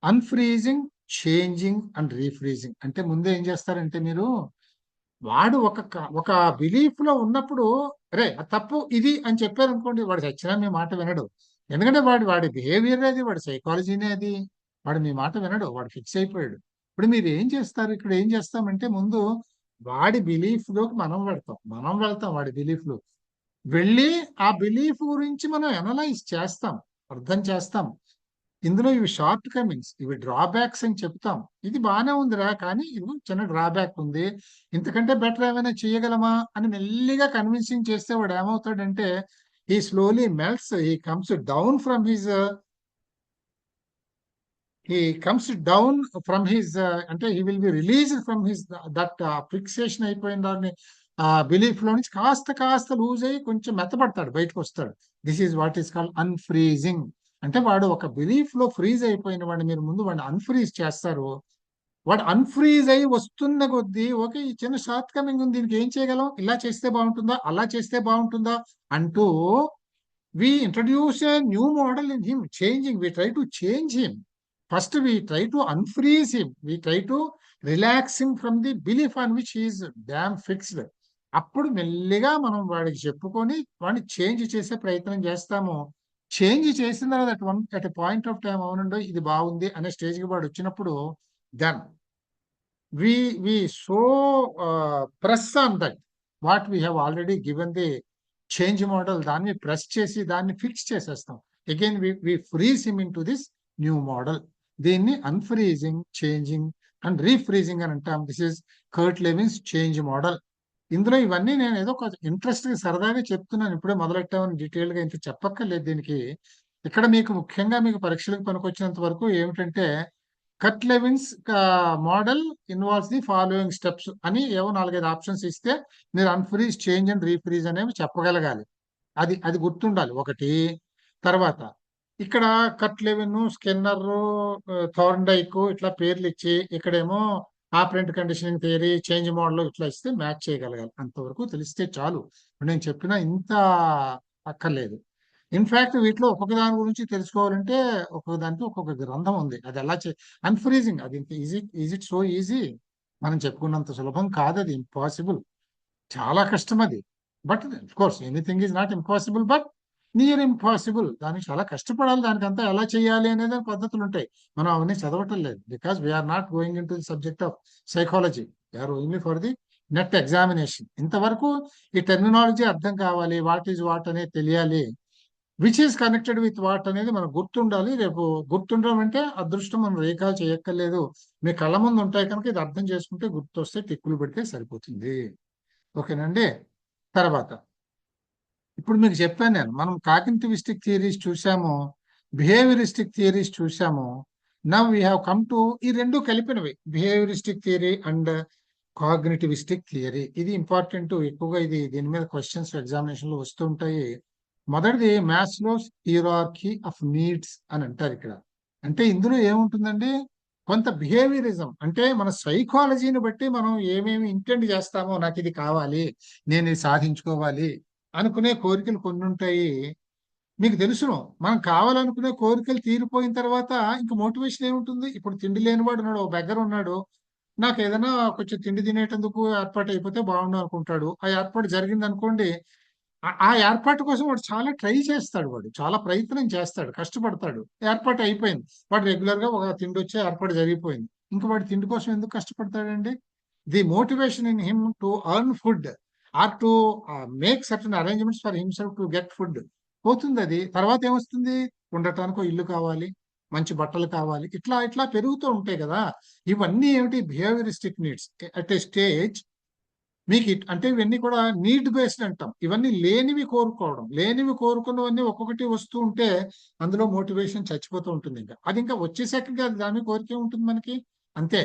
Unfreezing, changing and refreezing. అంటే ముందే ఏం చేస్తారంటే, మీరు వాడు ఒక బిలీఫ్ లో ఉన్నప్పుడు, అరే అది తప్పు ఇది అని చెప్పారు అనుకోండి, వాడు చచ్చినా మీ మాట వినడు. ఎందుకంటే వాడి బిహేవియర్ అది, వాడి సైకాలజీనే అది. వాడు మీ మాట వినడు, వాడు ఫిక్స్ అయిపోయాడు. ఇప్పుడు మీరు ఏం చేస్తారు, ఇక్కడ ఏం చేస్తామంటే, ముందు వాడి బిలీఫ్ లోకి మనం వెళ్తాం వాడి బిలీఫ్ లో వెళ్ళి, ఆ బిలీఫ్ గురించి మనం అనలైజ్ చేస్తాం, అర్థం చేస్తాం. ఇందులో ఇవి షార్ట్ కమింగ్స్, ఇవి డ్రాబ్యాక్స్ అని చెప్తాం. ఇది బాగానే ఉందిరా, కానీ ఇది చిన్న డ్రాబ్యాక్ ఉంది, ఇంతకంటే బెటర్ ఏమైనా చేయగలమా అని మెల్లిగా కన్విన్సింగ్ చేస్తే వాడు ఏమవుతాడంటే, ఈ slowly melts, he comes down from his అంటే he will be released from his that fixation అయిపోయిన దాన్ని, ఆ బిలీఫ్ లో నుంచి కాస్త కాస్త లూజ్ అయ్యి కొంచెం మెత్తపడతాడు, బయటకు వస్తాడు. This is what is called అన్ఫ్రీజింగ్. అంటే వాడు ఒక బిలీఫ్ లో ఫ్రీజ్ అయిపోయిన వాడిని మీరు ముందు వాడిని అన్ఫ్రీజ్ చేస్తారు. వాడు అన్ఫ్రీజ్ అయ్యి వస్తున్న కొద్దీ, ఓకే ఈ చిన్న షార్ట్ కమింగ్ ఉంది, దీనికి ఏం చేయగలం, ఇలా చేస్తే బాగుంటుందా, అలా చేస్తే బాగుంటుందా అంటూ, we introduce a new model in him, changing, we try to change him. First we try to unfreeze him, we try to relax him from the belief on which he is damn fixed. అప్పుడు మెల్లిగా మనం వాడికి చెప్పుకొని వాడిని change చేసే ప్రయత్నం చేస్తాము. Change చేసిన తర్వాత అట్ పాయింట్ ఆఫ్ టైం, అవునండి ఇది బాగుంది అనే స్టేజ్కి వాడు వచ్చినప్పుడు, then we so press on that what we have already given the change model, దాన్ని ప్రెస్ చేసి దాన్ని ఫిక్స్ చేసేస్తాం. Again we freeze him in to this new model. దీన్ని అన్ఫ్రీజింగ్, చేంజింగ్ అండ్ రీఫ్రీజింగ్ అని అంటాం. దిస్ ఇస్ కర్ట్ లెవిన్స్ చేంజ్ మోడల్. ఇందులో ఇవన్నీ నేను ఏదో కొంచెం ఇంట్రెస్ట్ సరదాగా చెప్తున్నాను, ఇప్పుడే మొదలెట్టామని డీటెయిల్ గా ఇంత చెప్పక్కర్లేదు దీనికి. ఇక్కడ మీకు ముఖ్యంగా మీకు పరీక్షలకు పనికొచ్చినంత వరకు ఏమిటంటే, Kurt Lewin's model involves the following steps అని ఏవో 4-5 ఆప్షన్స్ ఇస్తే మీరు అన్ఫ్రీజ్, చేంజ్ అండ్ రీఫ్రీజ్ అనేవి చెప్పగలగాలి. అది గుర్తుండాలి ఒకటి. తర్వాత ఇక్కడ కర్ట్ లెవిన్, స్కిన్నర్, థార్న్డైక్ ఇట్లా పేర్లు ఇచ్చి, ఇక్కడేమో operant conditioning theory, change model ఇట్లా ఇస్తే మ్యాచ్ చేయగలగాలి. అంతవరకు తెలిస్తే చాలు. నేను చెప్పిన ఇంత అక్కర్లేదు. ఇన్ఫాక్ట్ వీటిలో ఒక్కొక్క దాని గురించి తెలుసుకోవాలంటే ఒక్కొక్క దానికి ఒక్కొక్క గ్రంథం ఉంది. అది ఎలా అన్ఫ్రీజింగ్, అది ఈజ్ ఇట్ సో ఈజీ? మనం చెప్పుకున్నంత సులభం కాదు, అది ఇంపాసిబుల్, చాలా కష్టం అది. But of course anything is not impossible, but near impossible. దానికి చాలా కష్టపడాలి, దానికంతా ఎలా చేయాలి అనేది పద్ధతులు ఉంటాయి. మనం అవన్నీ చదవటం లేదు, because we are not going in to the subject of psychology, we are only for the NET examination. ఇంతవరకు ఈ టెర్మినాలజీ అర్థం కావాలి, వాట్ ఈజ్ వాట్ అనేది తెలియాలి, which is connected with what అనేది మనకు గుర్తుండాలి. రేపు గుర్తుండడం అంటే అదృష్టం, మనం రేఖాలు చేయక్కర్లేదు, మీ కళ్ళ ముందు ఉంటాయి కనుక ఇది అర్థం చేసుకుంటే గుర్తొస్తే టిక్కులు పెడితే సరిపోతుంది. ఓకేనండి. తర్వాత ఇప్పుడు మీకు చెప్పాను నేను, మనం కాగ్నిటివిస్టిక్ థియరీస్ చూసాము, బిహేవియరిస్టిక్ థియరీస్ చూసాము. Now we have come to ఈ రెండు కలిపినవి, బిహేవియరిస్టిక్ థియరీ అండ్ కాగ్నిటివిస్టిక్ థియరీ. ఇది ఇంపార్టెంట్, ఎక్కువగా దీని మీద క్వశ్చన్స్ ఎగ్జామినేషన్ లో వస్తూ ఉంటాయి. మొదటిది మాస్లోస్ హియరార్కీ ఆఫ్ నీడ్స్ అని అంటారు ఇక్కడ. అంటే ఇందులో ఏముంటుందండి, కొంత బిహేవియరిజం అంటే మన సైకాలజీని బట్టి మనం ఏమేమి ఇంటెండ్ చేస్తామో, నాకు ఇది కావాలి, నేను ఇది సాధించుకోవాలి అనుకునే కోరికలు కొన్ని ఉంటాయి. మీకు తెలుసును, మనం కావాలనుకునే కోరికలు తీరిపోయిన తర్వాత ఇంక మోటివేషన్ ఏముంటుంది? ఇప్పుడు తిండి లేనివాడు ఉన్నాడు, ఓ బెగ్గర ఉన్నాడు, నాకు ఏదైనా కొంచెం తిండి తినేటందుకు ఏర్పాటు అయిపోతే బాగుండు అనుకుంటాడు. ఆ ఏర్పాటు జరిగింది అనుకోండి, ఆ ఏర్పాటు కోసం వాడు చాలా ట్రై చేస్తాడు, వాడు చాలా ప్రయత్నం చేస్తాడు, కష్టపడతాడు. ఏర్పాటు అయిపోయింది, వాడు రెగ్యులర్ గా ఒక తిండి వచ్చే ఏర్పాటు జరిగిపోయింది. ఇంకా వాడు తిండి కోసం ఎందుకు కష్టపడతాడండి? The motivation in him to earn food or to make certain arrangements for himself to get food పోతుంది. అది తర్వాత ఏమొస్తుంది? ఉండటానికి ఒక ఇల్లు కావాలి, మంచి బట్టలు కావాలి, ఇట్లా ఇట్లా పెరుగుతూ ఉంటాయి కదా. ఇవన్నీ ఏమిటి? Behaviouristic needs at a stage. మీకు అంటే ఇవన్నీ కూడా నీడ్ బేస్డ్ అంటాం. ఇవన్నీ లేనివి కోరుకోవడం, లేనివి కోరుకున్నవన్నీ ఒక్కొక్కటి వస్తూ ఉంటే అందులో మోటివేషన్ చచ్చిపోతూ ఉంటుంది. ఇంకా అది ఇంకా వచ్చేసాక దాని కోరికే ఉంటుంది మనకి, అంతే.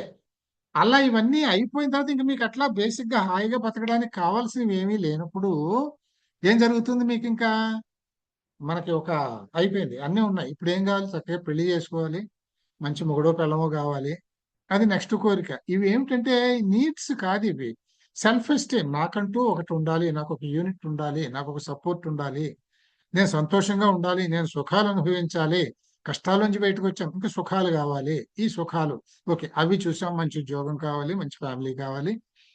అలా ఇవన్నీ అయిపోయిన తర్వాత ఇంకా మీకు అట్లా బేసిక్ గా హాయిగా బతకడానికి కావాల్సినవి ఏమీ లేనప్పుడు ఏం జరుగుతుంది? మీకు ఇంకా మనకి ఒక అయిపోయింది, అన్నీ ఉన్నాయి, ఇప్పుడు ఏం కావాలి? చక్కగా పెళ్లి చేసుకోవాలి, మంచి మొగుడో పిల్లమో కావాలి, అది నెక్స్ట్ కోరిక. ఇవి ఏమిటంటే నీడ్స్ కాదు ఇవి, సెల్ఫ్ ఎస్టీమ్. నాకంటూ ఒకటి ఉండాలి, నాకు ఒక యూనిట్ ఉండాలి, నాకు ఒక సపోర్ట్ ఉండాలి, నేను సంతోషంగా ఉండాలి, నేను సుఖాలు అనుభవించాలి. కష్టాల నుంచి బయటకు వచ్చాం, ఇంకా సుఖాలు కావాలి. ఈ సుఖాలు ఓకే, అవి చూసాం, మంచి ఉద్యోగం కావాలి, మంచి ఫ్యామిలీ కావాలి,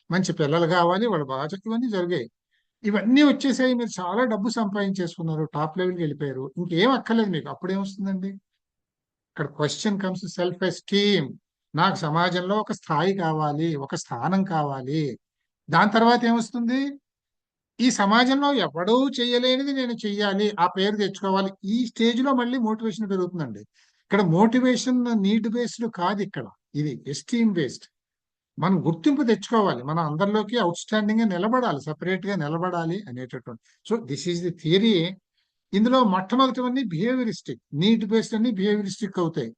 మంచి పిల్లలు కావాలి, వాళ్ళు బాగా ఇవన్నీ జరిగాయి. ఇవన్నీ వచ్చేసాయి, మీరు చాలా డబ్బు సంపాదించేసుకున్నారు, టాప్ లెవెల్కి వెళ్ళిపోయారు, ఇంకేం అక్కర్లేదు మీకు. అప్పుడేమొస్తుందండి? ఇక్కడ క్వశ్చన్ కమ్స్ సెల్ఫ్ ఎస్టీమ్. నాకు సమాజంలో ఒక స్థాయి కావాలి, ఒక స్థానం కావాలి. దాని తర్వాత ఏమొస్తుంది? ఈ సమాజంలో ఎవడూ చేయలేనిది నేను చెయ్యాలి, ఆ పేరు తెచ్చుకోవాలి. ఈ స్టేజ్ లో మళ్ళీ మోటివేషన్ పెరుగుతుందండి. ఇక్కడ మోటివేషన్ నీడ్ బేస్డ్ కాదు, ఇక్కడ ఇది ఎస్టీమ్ బేస్డ్. మనం గుర్తింపు తెచ్చుకోవాలి, మనం అందరిలోకి అవుట్ స్టాండింగ్ గా నిలబడాలి, సపరేట్ గా నిలబడాలి అనేటటువంటి. So this is the theory. ఇందులో మొట్టమొదటివన్నీ బిహేవియరిస్టిక్, నీడ్ బేస్డ్ అన్ని బిహేవియరిస్టిక్ అవుతాయి.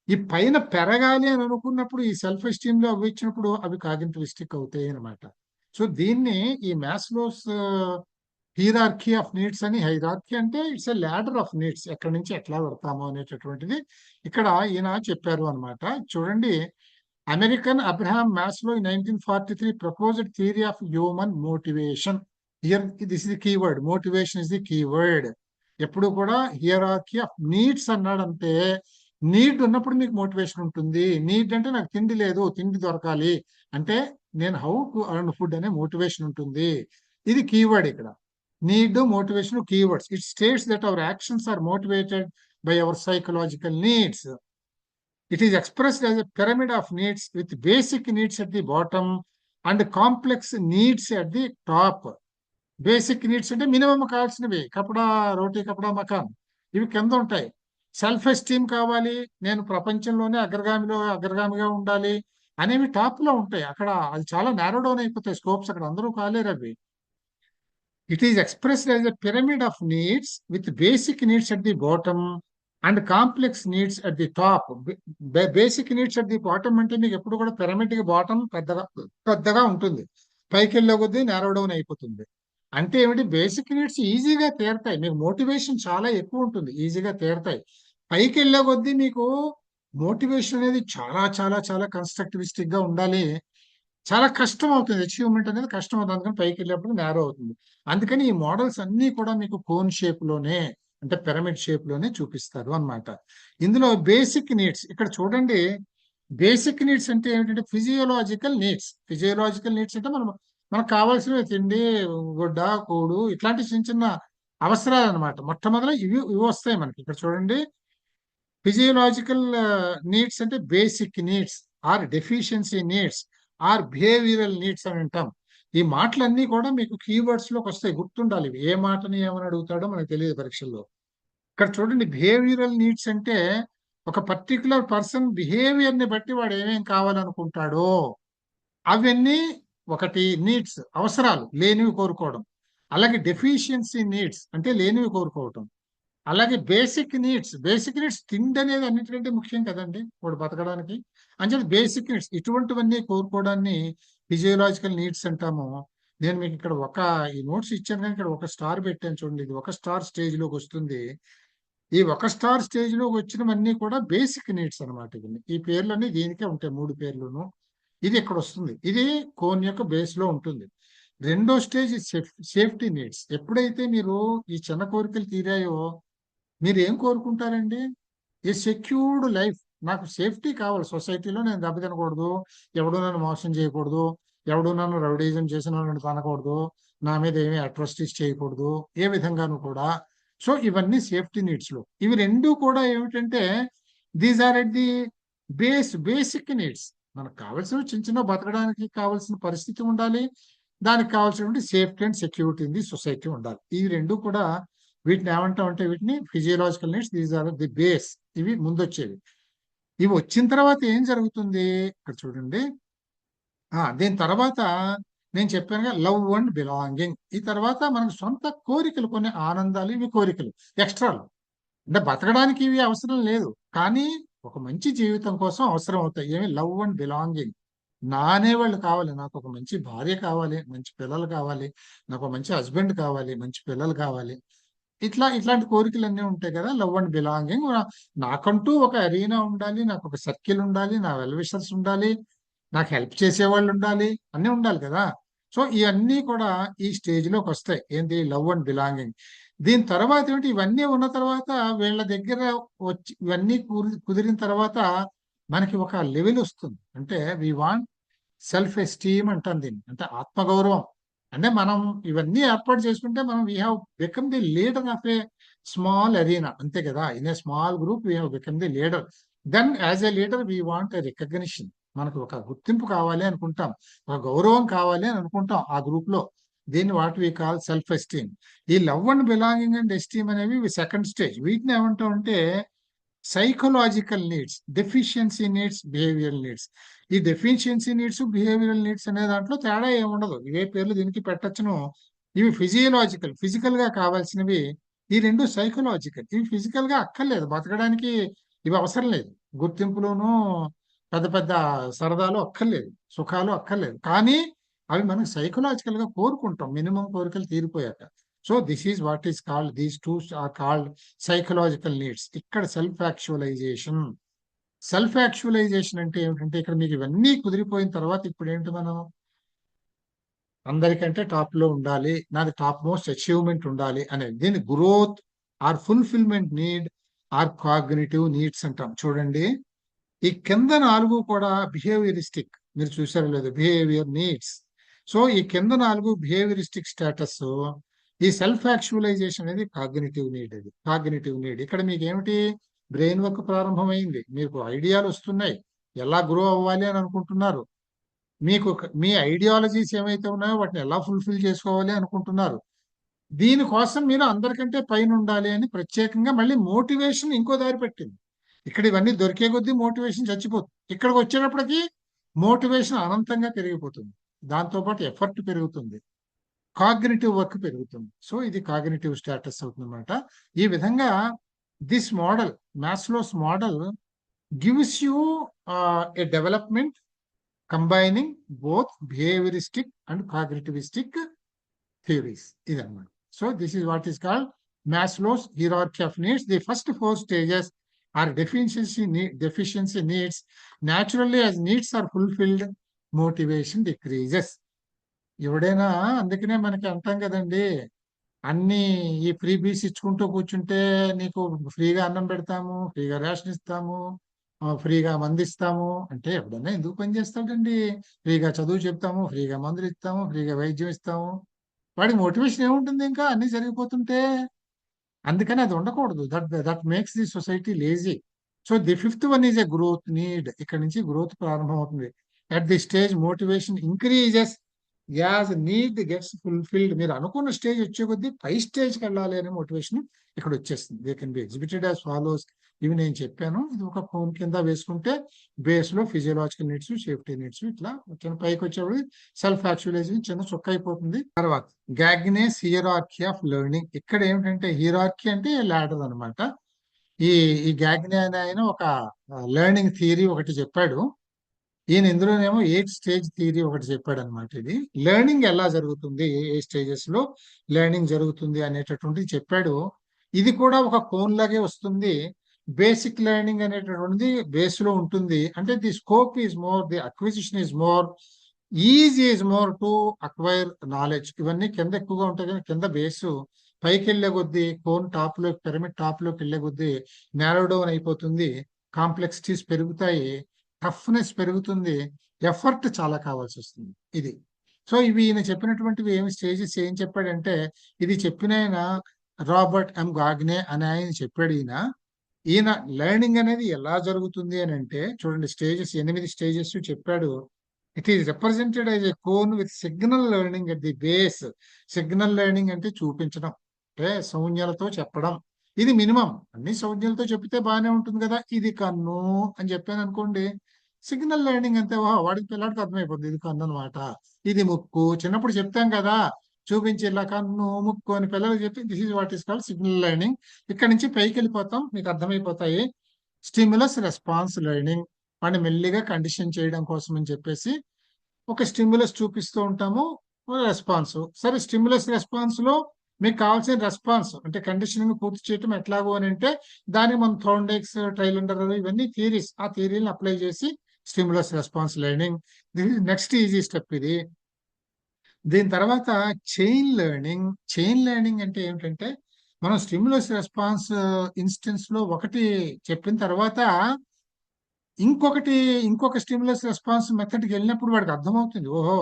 ఈ పైన పెరగాలి అని అనుకున్నప్పుడు, ఈ సెల్ఫ్ ఎస్టీమ్ లో అవి ఇచ్చినప్పుడు అవి కాగ్నిటివిస్టిక్ అవుతాయి అనమాట. సో దీన్ని ఈ మాస్లోస్ హీరార్కీ ఆఫ్ నీడ్స్ అని, హైరార్కీ అంటే it's a ladder of needs, ఎక్కడి నుంచి ఎట్లా పెడతాము అనేటటువంటిది ఇక్కడ ఈయన చెప్పారు అనమాట. చూడండి, American Abraham Maslow 1943 proposed theory of human motivation. Here this is the keyword, motivation is the keyword. ఎప్పుడు కూడా హియరార్కీ ఆఫ్ నీడ్స్ అన్నాడంటే, నీడ్ ఉన్నప్పుడు మీకు మోటివేషన్ ఉంటుంది. నీడ్ అంటే నాకు తిండి లేదు, తిండి దొరకాలి అంటే నేను హౌ టు అర్న్ ఫుడ్ అనే మోటివేషన్ ఉంటుంది. ఇది కీవర్డ్ ఇక్కడ. Need, motivation keywords. It states that our actions are motivated by our psychological needs. It is expressed as a pyramid of needs with basic needs at the bottom and complex needs at the top. Basic needs అంటే minimum కావాల్సినవి, కపడా రోటీ, కపడా మకాన్, ఇవి కింద ఉంటాయి. Self esteem కావాలి, నేను ప్రపంచంలోనే అగ్రగామిగా ఉండాలి అనేవి టాప్ లో ఉంటాయి. అక్కడ అది చాలా నారో డౌన్ అయిపోతాయి స్కోప్స్, అక్కడ అందరూ కాలేరు అవి. It is expressed as a pyramid of needs with basic needs at the bottom and complex needs at the top. Basic needs at the bottom అంటే మీకు ఎప్పుడు కూడా పిరమిడ్ కి బాటం పెద్దగా పెద్దగా ఉంటుంది, పైకి వెళ్ళే కొద్దీ నారో డౌన్ అయిపోతుంది. అంటే ఏమిటి? బేసిక్ నీడ్స్ ఈజీగా తీరతాయి, మీకు మోటివేషన్ చాలా ఎక్కువ ఉంటుంది, ఈజీగా తీరతాయి. పైకి వెళ్ళే కొద్దీ మీకు మోటివేషన్ అనేది చాలా చాలా చాలా కన్స్ట్రక్టివిస్టిక్ గా ఉండాలి, చాలా కష్టం అవుతుంది, అచీవ్మెంట్ అనేది కష్టం అవుతుంది, అందుకని పైకి వెళ్ళేప్పుడు నేరో అవుతుంది. అందుకని ఈ మోడల్స్ అన్ని కూడా మీకు కోన్ షేప్ లోనే, అంటే పిరమిడ్ షేప్ లోనే చూపిస్తారు అన్నమాట. ఇందులో బేసిక్ నీడ్స్ ఇక్కడ చూడండి. బేసిక్ నీడ్స్ అంటే ఏమిటంటే ఫిజియోలాజికల్ నీడ్స్. ఫిజియోలాజికల్ నీడ్స్ అంటే మనకు కావాల్సినవి తిండి, గుడ్డ, కూడు, ఇట్లాంటి చిన్న చిన్న అవసరాలు అనమాట. మొట్టమొదటి ఇవి వస్తాయి మనకి. ఇక్కడ చూడండి, ఫిజియోలాజికల్ నీడ్స్ అంటే basic needs or deficiency needs or behavioural needs అని అంటాం. ఈ మాటలన్నీ కూడా మీకు కీవర్డ్స్ లోకి వస్తాయి, గుర్తుండాలి ఇవి. ఏ మాటని ఏమని అడుగుతాడో మనకు తెలియదు పరీక్షల్లో. ఇక్కడ చూడండి, బిహేవియరల్ నీడ్స్ అంటే ఒక పర్టికులర్ పర్సన్ బిహేవియర్ ని బట్టి వాడు ఏమేం కావాలనుకుంటాడో అవన్నీ ఒకటి నీడ్స్, అవసరాలు, లేనివి కోరుకోవడం. అలాగే డెఫిషియన్సీ నీడ్స్ అంటే లేనివి కోరుకోవటం. అలాగే బేసిక్ నీడ్స్ తిండి అనేది అన్నిటికంటే ముఖ్యం కదండి వాడు బతకడానికి. అంటే బేసిక్ నీడ్స్ ఇటువంటివన్నీ కోరుకోవడాన్ని ఫిజియోలాజికల్ నీడ్స్ అంటాము. నేను మీకు ఇక్కడ ఈ నోట్స్ ఇచ్చాను కానీ ఇక్కడ ఒక స్టార్ పెట్టాను చూడండి, ఇది ఒక స్టార్ స్టేజ్ లోకి వస్తుంది. ఈ ఒక స్టార్ స్టేజ్ లోకి వచ్చినవన్నీ కూడా బేసిక్ నీడ్స్ అనమాట. ఇవన్నీ ఈ పేర్లన్నీ దీనికే ఉంటాయి, 3 పేర్లును. ఇది ఇక్కడ వస్తుంది, ఇది కోన్ యొక్క బేస్ లో ఉంటుంది. రెండో స్టేజ్ సేఫ్టీ నీడ్స్. ఎప్పుడైతే మీరు ఈ చిన్న కోరికలు తీరాయో మీరు ఏం కోరుకుంటారండి? ఏ సెక్యూర్డ్ లైఫ్, నాకు సేఫ్టీ కావాలి, సొసైటీలో నేను దెబ్బతినకూడదు, ఎవడో నన్ను మోసం చేయకూడదు, ఎవడు నన్ను రౌడీజం చేసిన వాళ్ళని తనకూడదు, నా మీద ఏమీ అట్రాసిటీస్ చేయకూడదు, ఏ విధంగానూ కూడా. సో ఇవన్నీ సేఫ్టీ నీడ్స్ లో. ఇవి రెండు కూడా ఏమిటంటే these are at the basic needs. మనకు కావాల్సిన చిన్న చిన్న బతకడానికి కావాల్సిన పరిస్థితి ఉండాలి, దానికి కావాల్సినటువంటి safety and security in the society ఉండాలి. ఈ రెండు కూడా వీటిని ఏమంటాం అంటే వీటిని physiological needs, these are the base. ఇవి ముందొచ్చేవి. ఇవి వచ్చిన తర్వాత ఏం జరుగుతుంది ఇక్కడ చూడండి. దీని తర్వాత నేను చెప్పానుగా లవ్ అండ్ బిలాంగింగ్. ఈ తర్వాత మనకు సొంత కోరికలు, కొన్ని ఆనందాలు, ఇవి కోరికలు ఎక్స్ట్రాలు. అంటే బతకడానికి ఇవి అవసరం లేదు, కానీ ఒక మంచి జీవితం కోసం అవసరం అవుతాయి. ఏమి లవ్ అండ్ బిలాంగింగ్. నా అనేవాళ్ళు కావాలి, నాకు ఒక మంచి భార్య కావాలి, మంచి పిల్లలు కావాలి, నాకు ఒక మంచి హస్బెండ్ కావాలి, మంచి పిల్లలు కావాలి. ఇట్లాంటి కోరికలు అన్నీ ఉంటాయి కదా, లవ్ అండ్ బిలాంగింగ్. నాకంటూ ఒక అరీనా ఉండాలి, నాకు ఒక సర్కిల్ ఉండాలి, నా వెల్ విషర్స్ ఉండాలి, నాకు హెల్ప్ చేసేవాళ్ళు ఉండాలి, అన్నీ ఉండాలి కదా. సో ఇవన్నీ కూడా ఈ స్టేజ్ లోకి వస్తాయి. ఏంటి? Love and belonging. దీని తర్వాత ఏంటి? ఇవన్నీ ఉన్న తర్వాత వీళ్ళ దగ్గర వచ్చి ఇవన్నీ కుదిరిన తర్వాత మనకి ఒక లెవెల్ వస్తుంది. అంటే వి వాంట్ సెల్ఫ్ ఎస్టీమ్ అంటాం దీన్ని, అంటే ఆత్మగౌరవం. అంటే మనం ఇవన్నీ ఏర్పాటు చేసుకుంటే మనం we have become the leader of a small arena, అంతే కదా. In a small group we have become the leader. Then as a leader we want a recognition. మనకు ఒక గుర్తింపు కావాలి అనుకుంటాం, ఒక గౌరవం కావాలి అని అనుకుంటాం ఆ గ్రూప్ లో. దీన్ని what we call self esteem. ఈ love and belonging and esteem అనేవి సెకండ్ స్టేజ్. వీటిని ఏమంటాం అంటే psychological needs, deficiency needs, behavioural needs. ఈ డెఫిషియన్సీ నీడ్స్, బిహేవియరల్ నీడ్స్ అనే దాంట్లో తేడా ఏముండదు, ఇవే పేర్లు దీనికి పెట్టచ్చును. ఇవి ఫిజియలాజికల్, ఫిజికల్ గా కావాల్సినవి. ఈ రెండు సైకలాజికల్, ఇవి ఫిజికల్ గా అక్కర్లేదు బతకడానికి, ఇవి అవసరం లేదు. గుర్తింపులోనూ పెద్ద పెద్ద సరదాలు అక్కర్లేదు, సుఖాలు అక్కర్లేదు, కానీ అవి మనం సైకలాజికల్ గా కోరుకుంటాం మినిమం కోరికలు తీరిపోయాక. So this is what is called, these two are called psychological needs. ఇక్కడ సెల్ఫ్ యాక్చువలైజేషన్. సెల్ఫ్ యాక్చువలైజేషన్ అంటే ఏమిటంటే ఇక్కడ మీకు ఇవన్నీ కుదిరిపోయిన తర్వాత ఇప్పుడు ఏంటి, మనం అందరికంటే టాప్ లో ఉండాలి, నాది టాప్ మోస్ట్ అచీవ్మెంట్ ఉండాలి అనేది. దీన్ని growth or fulfilment need or cognitive needs అంటాం. చూడండి ఈ కింద 4 కూడా బిహేవియరిస్టిక్, మీరు చూసారో లేదు, బిహేవియర్ నీడ్స్. సో ఈ కింద 4 బిహేవియరిస్టిక్ స్టేటస్. ఈ సెల్ఫ్ యాక్చువలైజేషన్ అనేది కాగ్నిటివ్ నీడ్. అది కాగ్నిటివ్ నీడ్. ఇక్కడ మీకు ఏమిటి, బ్రెయిన్ వర్క్ ప్రారంభమైంది, మీకు ఐడియాలు వస్తున్నాయి, ఎలా గ్రో అవ్వాలి అని అనుకుంటున్నారు, మీకు మీ ఐడియాలజీస్ ఏమైతే ఉన్నాయో వాటిని ఎలా ఫుల్ఫిల్ చేసుకోవాలి అనుకుంటున్నారు. దీనికోసం మీరు అందరికంటే పైన ఉండాలి అని ప్రత్యేకంగా మళ్ళీ మోటివేషన్ ఇంకో దారి పెట్టింది. ఇక్కడ ఇవన్నీ దొరికే కొద్దీ మోటివేషన్ చచ్చిపోతుంది, ఇక్కడికి వచ్చేటప్పటికి మోటివేషన్ అనంతంగా పెరిగిపోతుంది, దాంతోపాటు ఎఫర్ట్ పెరుగుతుంది, కాగ్నిటివ్ వర్క్ పెరుగుతుంది. సో ఇది కాగ్నిటివ్ స్టేటస్ అవుతుంది అనమాట. ఈ విధంగా this model, Maslow's model gives you a development combining both behavioristic and cognitivistic theories. ఇదన్నమాట. So this is what is called Maslow's hierarchy of needs. The first 4 stages are deficiency needs. Naturally, as needs are fulfilled, motivation decreases. ఎవడైనా అందుకనే మనకి అంటాం కదండి, అన్ని ఈ free బీస్ ఇచ్చుకుంటూ కూర్చుంటే నీకు ఫ్రీగా అన్నం పెడతాము, ఫ్రీగా రేషన్ ఇస్తాము, ఫ్రీగా మందు ఇస్తాము అంటే ఎవడన్నా ఎందుకు పని చేస్తాడండి? ఫ్రీగా చదువు చెప్తాము, ఫ్రీగా మందులు ఇస్తాము, ఫ్రీగా వైద్యం ఇస్తాము, వాడికి మోటివేషన్ ఏముంటుంది ఇంకా అన్ని జరిగిపోతుంటే? అందుకని అది ఉండకూడదు. That makes the society lazy. So the fifth one is a growth need. ఇక్కడ నుంచి గ్రోత్ ప్రారంభం అవుతుంది. At the stage motivation increases as need gets fulfilled. మీరు అనుకున్న స్టేజ్ వచ్చే కొద్దీ పై స్టేజ్కి వెళ్ళాలి అనే మోటివేషన్ ఇక్కడ వచ్చేస్తుంది. They can be exhibited as follows. ఇవి నేను చెప్పాను, ఇది ఒక ఫోన్ కింద వేసుకుంటే బేస్ లో ఫిజియోలాజికల్ నీడ్స్, సేఫ్టీ నీడ్స్, ఇట్లా చిన్న పైకి వచ్చేప్పుడు సెల్ఫ్ యాక్చువలైజేషన్ చిన్న చొక్క అయిపోతుంది. తర్వాత గాగ్నేస్ హియరార్కీ ఆఫ్ లెర్నింగ్. ఇక్కడ ఏమిటంటే హియరార్కీ అంటే లాడర్ అనమాట. ఈ ఈ గాగ్నే అనే ఆయన ఒక లెర్నింగ్ థియరీ ఒకటి చెప్పాడు. ఈయన ఇందులోనేమో 8 స్టేజ్ థియరీ ఒకటి చెప్పాడు అనమాట. ఇది లెర్నింగ్ ఎలా జరుగుతుంది, ఏ స్టేజెస్ లో లెర్నింగ్ జరుగుతుంది అనేటటువంటిది చెప్పాడు. ఇది కూడా ఒక కోన్ లాగే వస్తుంది. బేసిక్ లెర్నింగ్ అనేటటువంటిది బేస్ లో ఉంటుంది. అంటే the scope is more, the acquisition is more, easy is more to acquire knowledge. ఇవన్నీ కింద ఎక్కువగా ఉంటాయి కానీ కింద బేసు పైకి వెళ్లే కొద్దీ, కోన్ టాప్ లో, పిరమిడ్ టాప్ లోకి వెళ్లే కొద్దీ నేరో డౌన్ అయిపోతుంది, కాంప్లెక్సిటీస్ పెరుగుతాయి, టఫ్నెస్ పెరుగుతుంది. ఎఫర్ట్ చాలా కావాల్సి వస్తుంది ఇది. సో ఇవి ఈయన చెప్పినటువంటివి ఏమి స్టేజెస్ ఏం చెప్పాడంటే, ఇది చెప్పిన ఆయన రాబర్ట్ ఎం గాగ్నే అని ఆయన చెప్పాడు. ఈయన లెర్నింగ్ అనేది ఎలా జరుగుతుంది అని అంటే, చూడండి స్టేజెస్ 8 స్టేజెస్ చెప్పాడు. It is represented as a cone with signal learning at the base. Signal learning అంటే చూపించడం, అంటే సంజ్ఞలతో చెప్పడం. ఇది మినిమం. అన్ని సంజ్ఞలతో చెప్తే బాగానే ఉంటుంది కదా. ఇది కన్ను అని చెప్పాను అనుకోండి, సిగ్నల్ లెర్నింగ్ అంతే. వాడికి పిల్లాడికి అర్థమైపోతుంది ఇది కన్ను అనమాట, ఇది ముక్కు. చిన్నప్పుడు చెప్తాం కదా, చూపించి ఇలా కన్ను ముక్కు అని పిల్లలకు చెప్పి this is what is called signal learning. ఇక్కడ నుంచి పైకి వెళ్ళిపోతాం, మీకు అర్థమైపోతాయి. స్టిమ్యులస్ రెస్పాన్స్ లెర్నింగ్, వాడిని మెల్లిగా కండిషన్ చేయడం కోసం అని చెప్పేసి ఒక స్టిమ్యులస్ చూపిస్తూ ఉంటాము, రెస్పాన్స్. సరే, స్టిమ్యులస్ రెస్పాన్స్ లో మీకు కావాల్సిన రెస్పాన్స్ అంటే కండిషనింగ్ పూర్తి చేయటం ఎట్లాగో అని అంటే, దానికి మనం థోర్న్డైక్స్, ట్రైలండర్ ఇవన్నీ థియరీస్, ఆ థియరీని అప్లై చేసి stimulus response learning. Next easy step ఇది. దీని తర్వాత చైన్ లెర్నింగ్. చైన్ లెర్నింగ్ అంటే ఏమిటంటే, మనం స్టిమ్యులస్ రెస్పాన్స్ ఇన్స్టెన్స్ లో ఒకటి చెప్పిన తర్వాత ఇంకొక స్టిమ్యులస్ రెస్పాన్స్ మెథడ్కి వెళ్ళినప్పుడు వాడికి అర్థమవుతుంది, ఓహో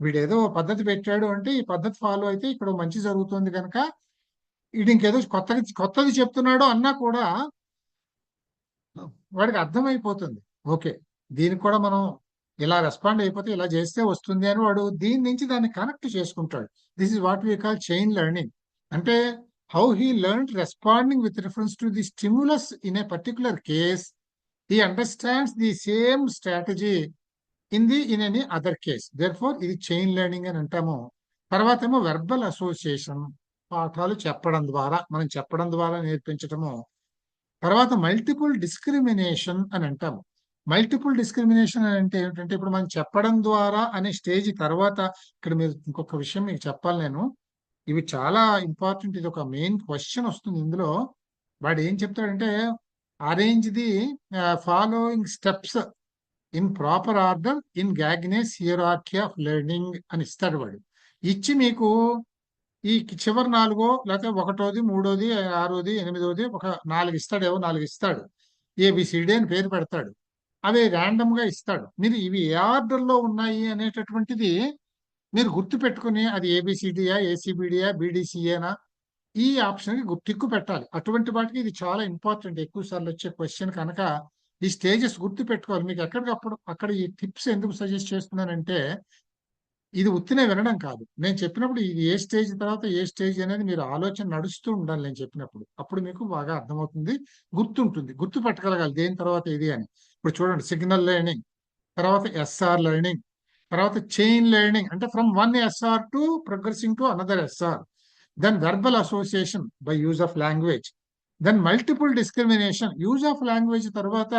వీడేదో పద్ధతి పెట్టాడు అంటే ఈ పద్ధతి ఫాలో అయితే ఇక్కడ మంచి జరుగుతుంది కనుక వీడు ఇంకేదో కొత్తది చెప్తున్నాడు అన్నా కూడా వాడికి అర్థమైపోతుంది. ఓకే, దీనికి కూడా మనం ఇలా రెస్పాండ్ అయిపోతే ఇలా చేస్తే వస్తుంది అని వాడు దీని నుంచి దాన్ని కనెక్ట్ చేసుకుంటాడు. This is what we call chain learning. అంటే how he learn responding with reference to the stimulus in a particular case, he understands the same strategy in any other case. Therefore ఇది chain learning అని అంటాము. తర్వాత ఏమో verbal association, పాఠాలు చెప్పడం ద్వారా, మనం చెప్పడం ద్వారా నేర్పించటము. తర్వాత మల్టిపుల్ డిస్క్రిమినేషన్ అని అంటాము. మల్టిపుల్ డిస్క్రిమినేషన్ అని అంటే ఏమిటంటే, ఇప్పుడు మనం చెప్పడం ద్వారా అనే స్టేజ్ తర్వాత, ఇక్కడ మీరు ఇంకొక విషయం మీకు చెప్పాలి నేను, ఇవి చాలా ఇంపార్టెంట్. ఇది ఒక మెయిన్ క్వశ్చన్ వస్తుంది ఇందులో. వాడు ఏం చెప్తాడంటే, arrange the following steps in proper order in Gagne's hierarchy of learning అని ఇస్తాడు వాడు. ఇచ్చి మీకు ఈ చివరి 4 లేకపోతే 1వ, 3వ, 6వ, 8వ ఒక 4 ఇస్తాడు, 4 ఇస్తాడు. ఏబిసిడి అని పేరు పెడతాడు. అవి ర్యాండమ్ గా ఇస్తాడు. మీరు ఇవి ఏ ఆర్డర్ లో ఉన్నాయి అనేటటువంటిది మీరు గుర్తు పెట్టుకుని, అది ఏబిసిడియా, ఏసీబిడియా, బీడీసీఏనా, ఈ ఆప్షన్ కి టిక్కు పెట్టాలి. అటువంటి వాటికి ఇది చాలా ఇంపార్టెంట్, ఎక్కువ సార్లు వచ్చే క్వశ్చన్ కనుక ఈ స్టేజెస్ గుర్తు పెట్టుకోవాలి. మీకు ఎక్కడికప్పుడు అక్కడ ఈ టిప్స్ ఎందుకు సజెస్ట్ చేస్తున్నానంటే, ఇది ఉత్తినే వినడం కాదు. నేను చెప్పినప్పుడు ఇది ఏ స్టేజ్ తర్వాత ఏ స్టేజ్ అనేది మీరు ఆలోచన నడుస్తూ ఉండాలి నేను చెప్పినప్పుడు. అప్పుడు మీకు బాగా అర్థమవుతుంది, గుర్తుంటుంది, గుర్తు పెట్టగలగాలి దేని తర్వాత ఇది అని. ఇప్పుడు చూడండి, సిగ్నల్ లెర్నింగ్, తర్వాత ఎస్ఆర్ లెర్నింగ్, తర్వాత చైన్ లెర్నింగ్ అంటే from one SR to progressing to another SR, then verbal association by use of language, then multiple discrimination. Use of language తర్వాత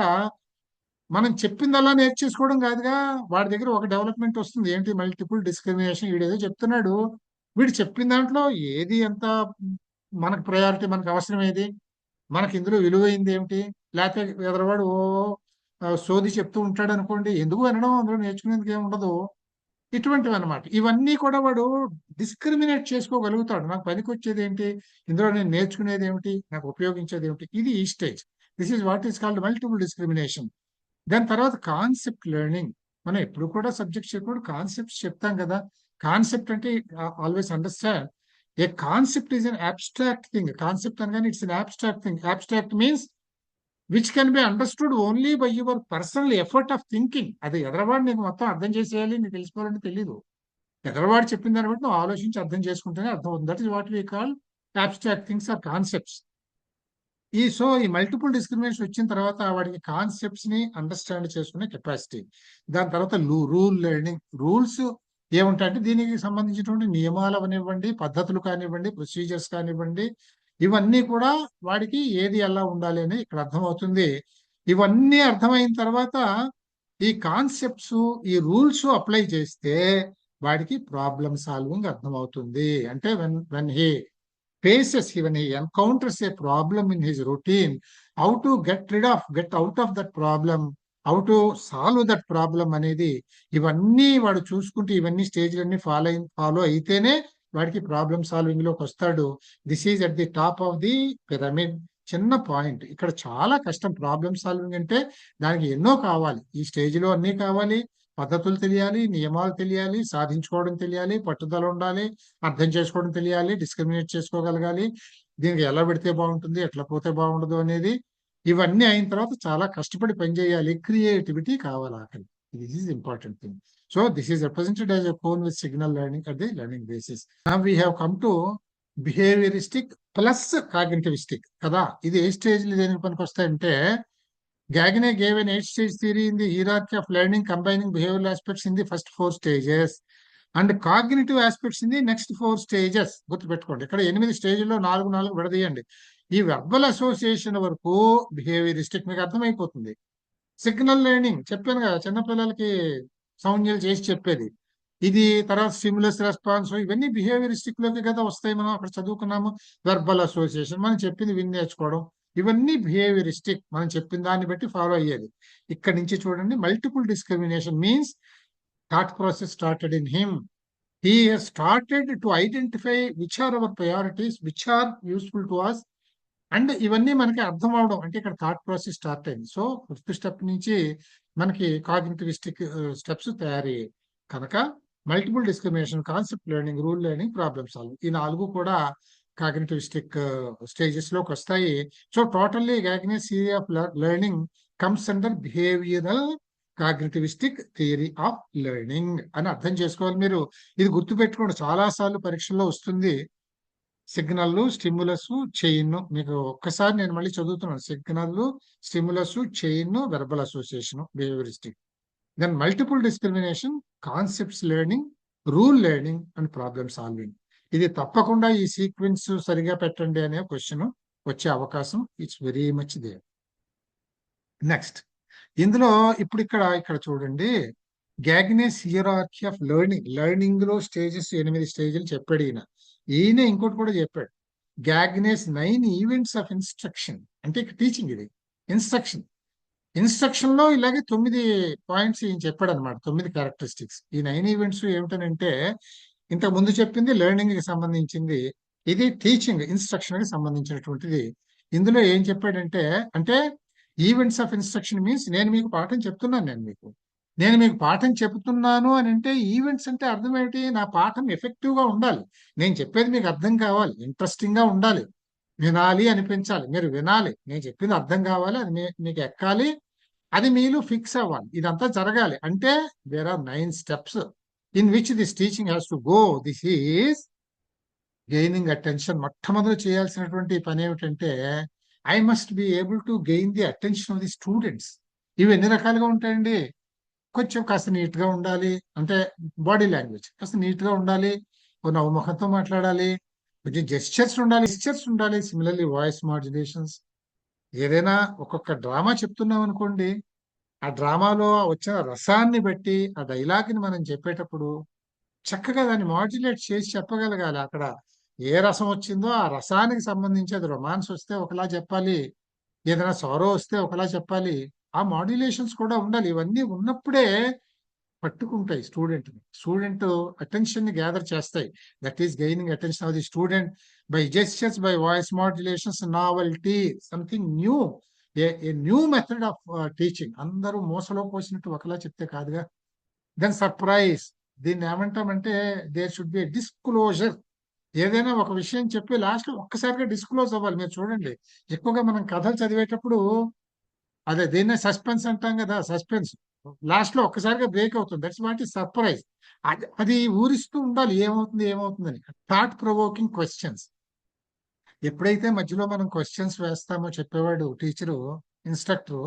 మనం చెప్పిందల్లా నేర్చేసుకోవడం కాదుగా, వాడి దగ్గర ఒక డెవలప్మెంట్ వస్తుంది. ఏంటి? Multiple discrimination. వీడేదో చెప్తున్నాడు, వీడు చెప్పిన దాంట్లో ఏది ఎంత మనకు ప్రయారిటీ, మనకు అవసరం ఏది, మనకి ఇందులో విలువైంది ఏమిటి, లేకపోతే ఎదరవాడు సోది చెప్తూ ఉంటాడు అనుకోండి, ఎందుకు వినడం, అందులో నేర్చుకునేందుకు ఏమి ఉండదు. ఇటువంటివి అనమాట. ఇవన్నీ కూడా వాడు డిస్క్రిమినేట్ చేసుకోగలుగుతాడు. నాకు పనికి వచ్చేది ఏంటి, ఇందులో నేను నేర్చుకునేది ఏమిటి, నాకు ఉపయోగించేది ఏమిటి. ఇది ఈ stage. This is what is called multiple discrimination. దాని తర్వాత కాన్సెప్ట్ లెర్నింగ్. మనం ఎప్పుడు కూడా సబ్జెక్ట్ చెప్పినప్పుడు కాన్సెప్ట్స్ చెప్తాం కదా. కాన్సెప్ట్ అంటే always understand, a concept is an abstract thing. Concept అనగానే it's an abstract thing. Abstract means which can be understood only by your personal effort of thinking. అది ఎదరవాడు నీకు మొత్తం అర్థం చేసేయాలి, నీకు తెలుసుకోవాలంటే తెలీదు. ఎదరవాడు చెప్పిన దాన్ని బట్టి నువ్వు ఆలోచించి అర్థం చేసుకుంటేనే అర్థం అవుతుంది. That is what we call abstract things or concepts. ఈ మల్టిపుల్ డిస్క్రిమినేషన్ వచ్చిన తర్వాత వాడికి కాన్సెప్ట్స్ ని అండర్స్టాండ్ చేసుకునే కెపాసిటీ. దాని తర్వాత రూల్ లెర్నింగ్. రూల్స్ ఏముంటాయంటే దీనికి సంబంధించినటువంటి నియమాలు అవనివ్వండి, పద్ధతులు కానివ్వండి, ప్రొసీజర్స్ కానివ్వండి, ఇవన్నీ కూడా వాడికి ఏది ఎలా ఉండాలి అని ఇక్కడ అర్థమవుతుంది. ఇవన్నీ అర్థమైన తర్వాత ఈ కాన్సెప్ట్స్, ఈ రూల్స్ అప్లై చేస్తే వాడికి ప్రాబ్లమ్ సాల్వింగ్ అర్థమవుతుంది. అంటే when he faces, when he encounters a problem in his routine, how to get out of that problem, how to solve that problem అనేది ఇవన్నీ వాడు చూసుకుంటే, ఇవన్నీ స్టేజ్లన్నీ ఫాలో అయితేనే వాడికి ప్రాబ్లమ్ సాల్వింగ్ లోకి వస్తాడు. This is at the top of the pyramid. చిన్న పాయింట్, ఇక్కడ చాలా కష్టం ప్రాబ్లమ్ సాల్వింగ్ అంటే. దానికి ఎన్నో కావాలి, ఈ స్టేజ్ లో అన్నీ కావాలి, పద్ధతులు తెలియాలి, నియమాలు తెలియాలి, సాధించుకోవడం తెలియాలి, పట్టుదల ఉండాలి, అర్థం చేసుకోవడం తెలియాలి, డిస్క్రిమినేట్ చేసుకోగలగాలి, దీనికి ఎలా పెడితే బాగుంటుంది, ఎట్లా పోతే బాగుండదు అనేది, ఇవన్నీ అయిన తర్వాత చాలా కష్టపడి పనిచేయాలి. క్రియేటివిటీ కావాలి ఆఖరి. This is important thing. So this is represented as a cone with signal learning at the learning basis. Now we have come to behavioristic plus cognitivistic కదా. ఇది ఏ స్టేజ్ దేనికి పనికి వస్తాయంటే, Gagne gave an 8-stage theory in the hierarchy of learning, combining behavioral aspects in the first 4 stages and cognitive aspects in the next 4 stages. గుర్తుపెట్టుకోండి, ఇక్కడ 8 స్టేజ్లో 4 విడదీయండి. ఈ verbal association వరకు బిహేవియరిస్టిక్ మీకు అర్థమైపోతుంది. సిగ్నల్ లెర్నింగ్ చెప్పాను కదా, చిన్నపిల్లలకి సంజ్ఞలు చేసి చెప్పేది. ఇది తర్వాత స్టిమ్యులస్ రెస్పాన్స్, ఇవన్నీ బిహేవియరిస్టిక్ లోకి కదా వస్తాయి. మనం అక్కడ చదువుకున్నాము. వెర్బల్ అసోసియేషన్ మనం చెప్పింది విని నేర్చుకోవడం, ఇవన్నీ బిహేవియరిస్టిక్, మనం చెప్పిన దాన్ని బట్టి ఫాలో అయ్యేది. ఇక్కడ నుంచి చూడండి, multiple discrimination means thought process started in him. He has started to identify which are our priorities, which are useful to us. And ఇవన్నీ మనకి అర్థం అవడం అంటే ఇక్కడ థాట్ ప్రాసెస్ స్టార్ట్ అయింది. సో ఫిఫ్త్ స్టెప్ నుంచి మనకి కాగ్నిటివిస్టిక్ స్టెప్స్ తయారయ్యాయి. కనుక multiple discrimination, concept learning, rule learning, problem solving, ఈ 4 కూడా కాగ్నిటివిస్టిక్ స్టేజెస్ లోకి వస్తాయి. So totally Gagne's theory of learning comes under behavioural కాగ్నిటివిస్టిక్ theory of learning అని అర్థం చేసుకోవాలి. మీరు ఇది గుర్తుపెట్టుకోండి, చాలా సార్లు పరీక్షల్లో వస్తుంది. Signal, stimulus, chain. మీకు ఒక్కసారి నేను మళ్ళీ చదువుతున్నాను. Signal, stimulus, chain, verbal association, behavioristic. Then multiple discrimination, concepts learning, rule learning and problem solving. ఇది తప్పకుండా ఈ సీక్వెన్స్ సరిగా పెట్టండి అనే క్వశ్చన్ వచ్చే అవకాశం it's very much there. Next, ఇందులో ఇప్పుడు ఇక్కడ చూడండి, Gagne's hierarchy of learning. Learning లో స్టేజెస్ 8 స్టేజ్లు చెప్పాడు ఈయన ఇంకోటి కూడా చెప్పాడు. గాగ్నేస్ 9 ఈవెంట్స్ ఆఫ్ ఇన్స్ట్రక్షన్, అంటే టీచింగ్, ఇది ఇన్స్ట్రక్షన్ లో ఇలాగే 9 పాయింట్స్ ఈయన చెప్పాడు అనమాట, 9 క్యారెక్టరిస్టిక్స్. ఈ 9 ఈవెంట్స్ ఏమిటనంటే, ఇంతకు ముందు చెప్పింది లెర్నింగ్ కి సంబంధించింది, ఇది టీచింగ్ ఇన్స్ట్రక్షన్ కి సంబంధించినటువంటిది. ఇందులో ఏం చెప్పాడంటే, అంటే ఈవెంట్స్ ఆఫ్ ఇన్స్ట్రక్షన్ మీన్స్ నేను మీకు పాఠం చెప్తున్నాను, నేను మీకు పాఠం చెప్తున్నాను అని అంటే, ఈవెంట్స్ అంటే అర్థం ఏంటి? నా పాఠం ఎఫెక్టివ్ గా ఉండాలి, నేను చెప్పేది మీకు అర్థం కావాలి, ఇంట్రెస్టింగ్ గా ఉండాలి, వినాలి అనిపించాలి, మీరు వినాలి, నేను చెప్పింది అర్థం కావాలి, అది మీకు ఎక్కాలి, అది మీలో ఫిక్స్ అవ్వాలి, ఇదంతా జరగాలి. అంటే there are 9 steps in which this teaching has to go. This is gaining attention. మొట్టమొదటి చేయాల్సినటువంటి పని ఏమిటంటే, I must be able to gain the attention of the students. ఇవి ఎన్ని రకాలుగా ఉంటాయండి? కొంచెం కాస్త నీట్ గా ఉండాలి, అంటే బాడీ లాంగ్వేజ్ కాస్త నీట్ గా ఉండాలి, నవ్వుముఖంతో మాట్లాడాలి, కొంచెం జెస్చర్స్ ఉండాలి. Similarly voice modulations. ఏదైనా ఒక్కొక్క డ్రామా చెప్తున్నాం అనుకోండి, ఆ డ్రామాలో వచ్చిన రసాన్ని బట్టి ఆ డైలాగ్ ని మనం చెప్పేటప్పుడు చక్కగా దాన్ని మాడ్యులేట్ చేసి చెప్పగలగాలి. అక్కడ ఏ రసం వచ్చిందో ఆ రసానికి సంబంధించి, అది రొమాన్స్ వస్తే ఒకలా చెప్పాలి, ఏదైనా సారో వస్తే ఒకలా చెప్పాలి, ఆ మాడ్యులేషన్స్ కూడా ఉండాలి. ఇవన్నీ ఉన్నప్పుడే పట్టుకుంటాయి స్టూడెంట్ అటెన్షన్ ని గ్యాదర్ చేస్తాయి. That is gaining attention of the student by gestures, by voice modulations, novelty, something new, a new method of teaching. అందరూ మోసలో పోసినట్టు ఒకలా చెప్తే కాదుగా. దెన్ సర్ప్రైజ్, దీన్ని ఏమంటామంటే దేర్ షుడ్ బి డిస్క్లోజర్. ఏదైనా ఒక విషయం చెప్పి లాస్ట్ లో ఒక్కసారిగా డిస్క్లోజ్ అవ్వాలి. మీరు చూడండి, ఎక్కువగా మనం కథలు చదివేటప్పుడు అదే దీన్నే సస్పెన్స్ అంటాం కదా, సస్పెన్స్ లాస్ట్ లో ఒక్కసారిగా బ్రేక్ అవుతుంది. That's what is surprise. అది ఊరిస్తూ ఉండాలి, ఏమవుతుందని. Thought provoking questions. ఎప్పుడైతే మధ్యలో మనం క్వశ్చన్స్ వేస్తామో చెప్పేవాడు టీచరు, ఇన్స్ట్రక్టరు,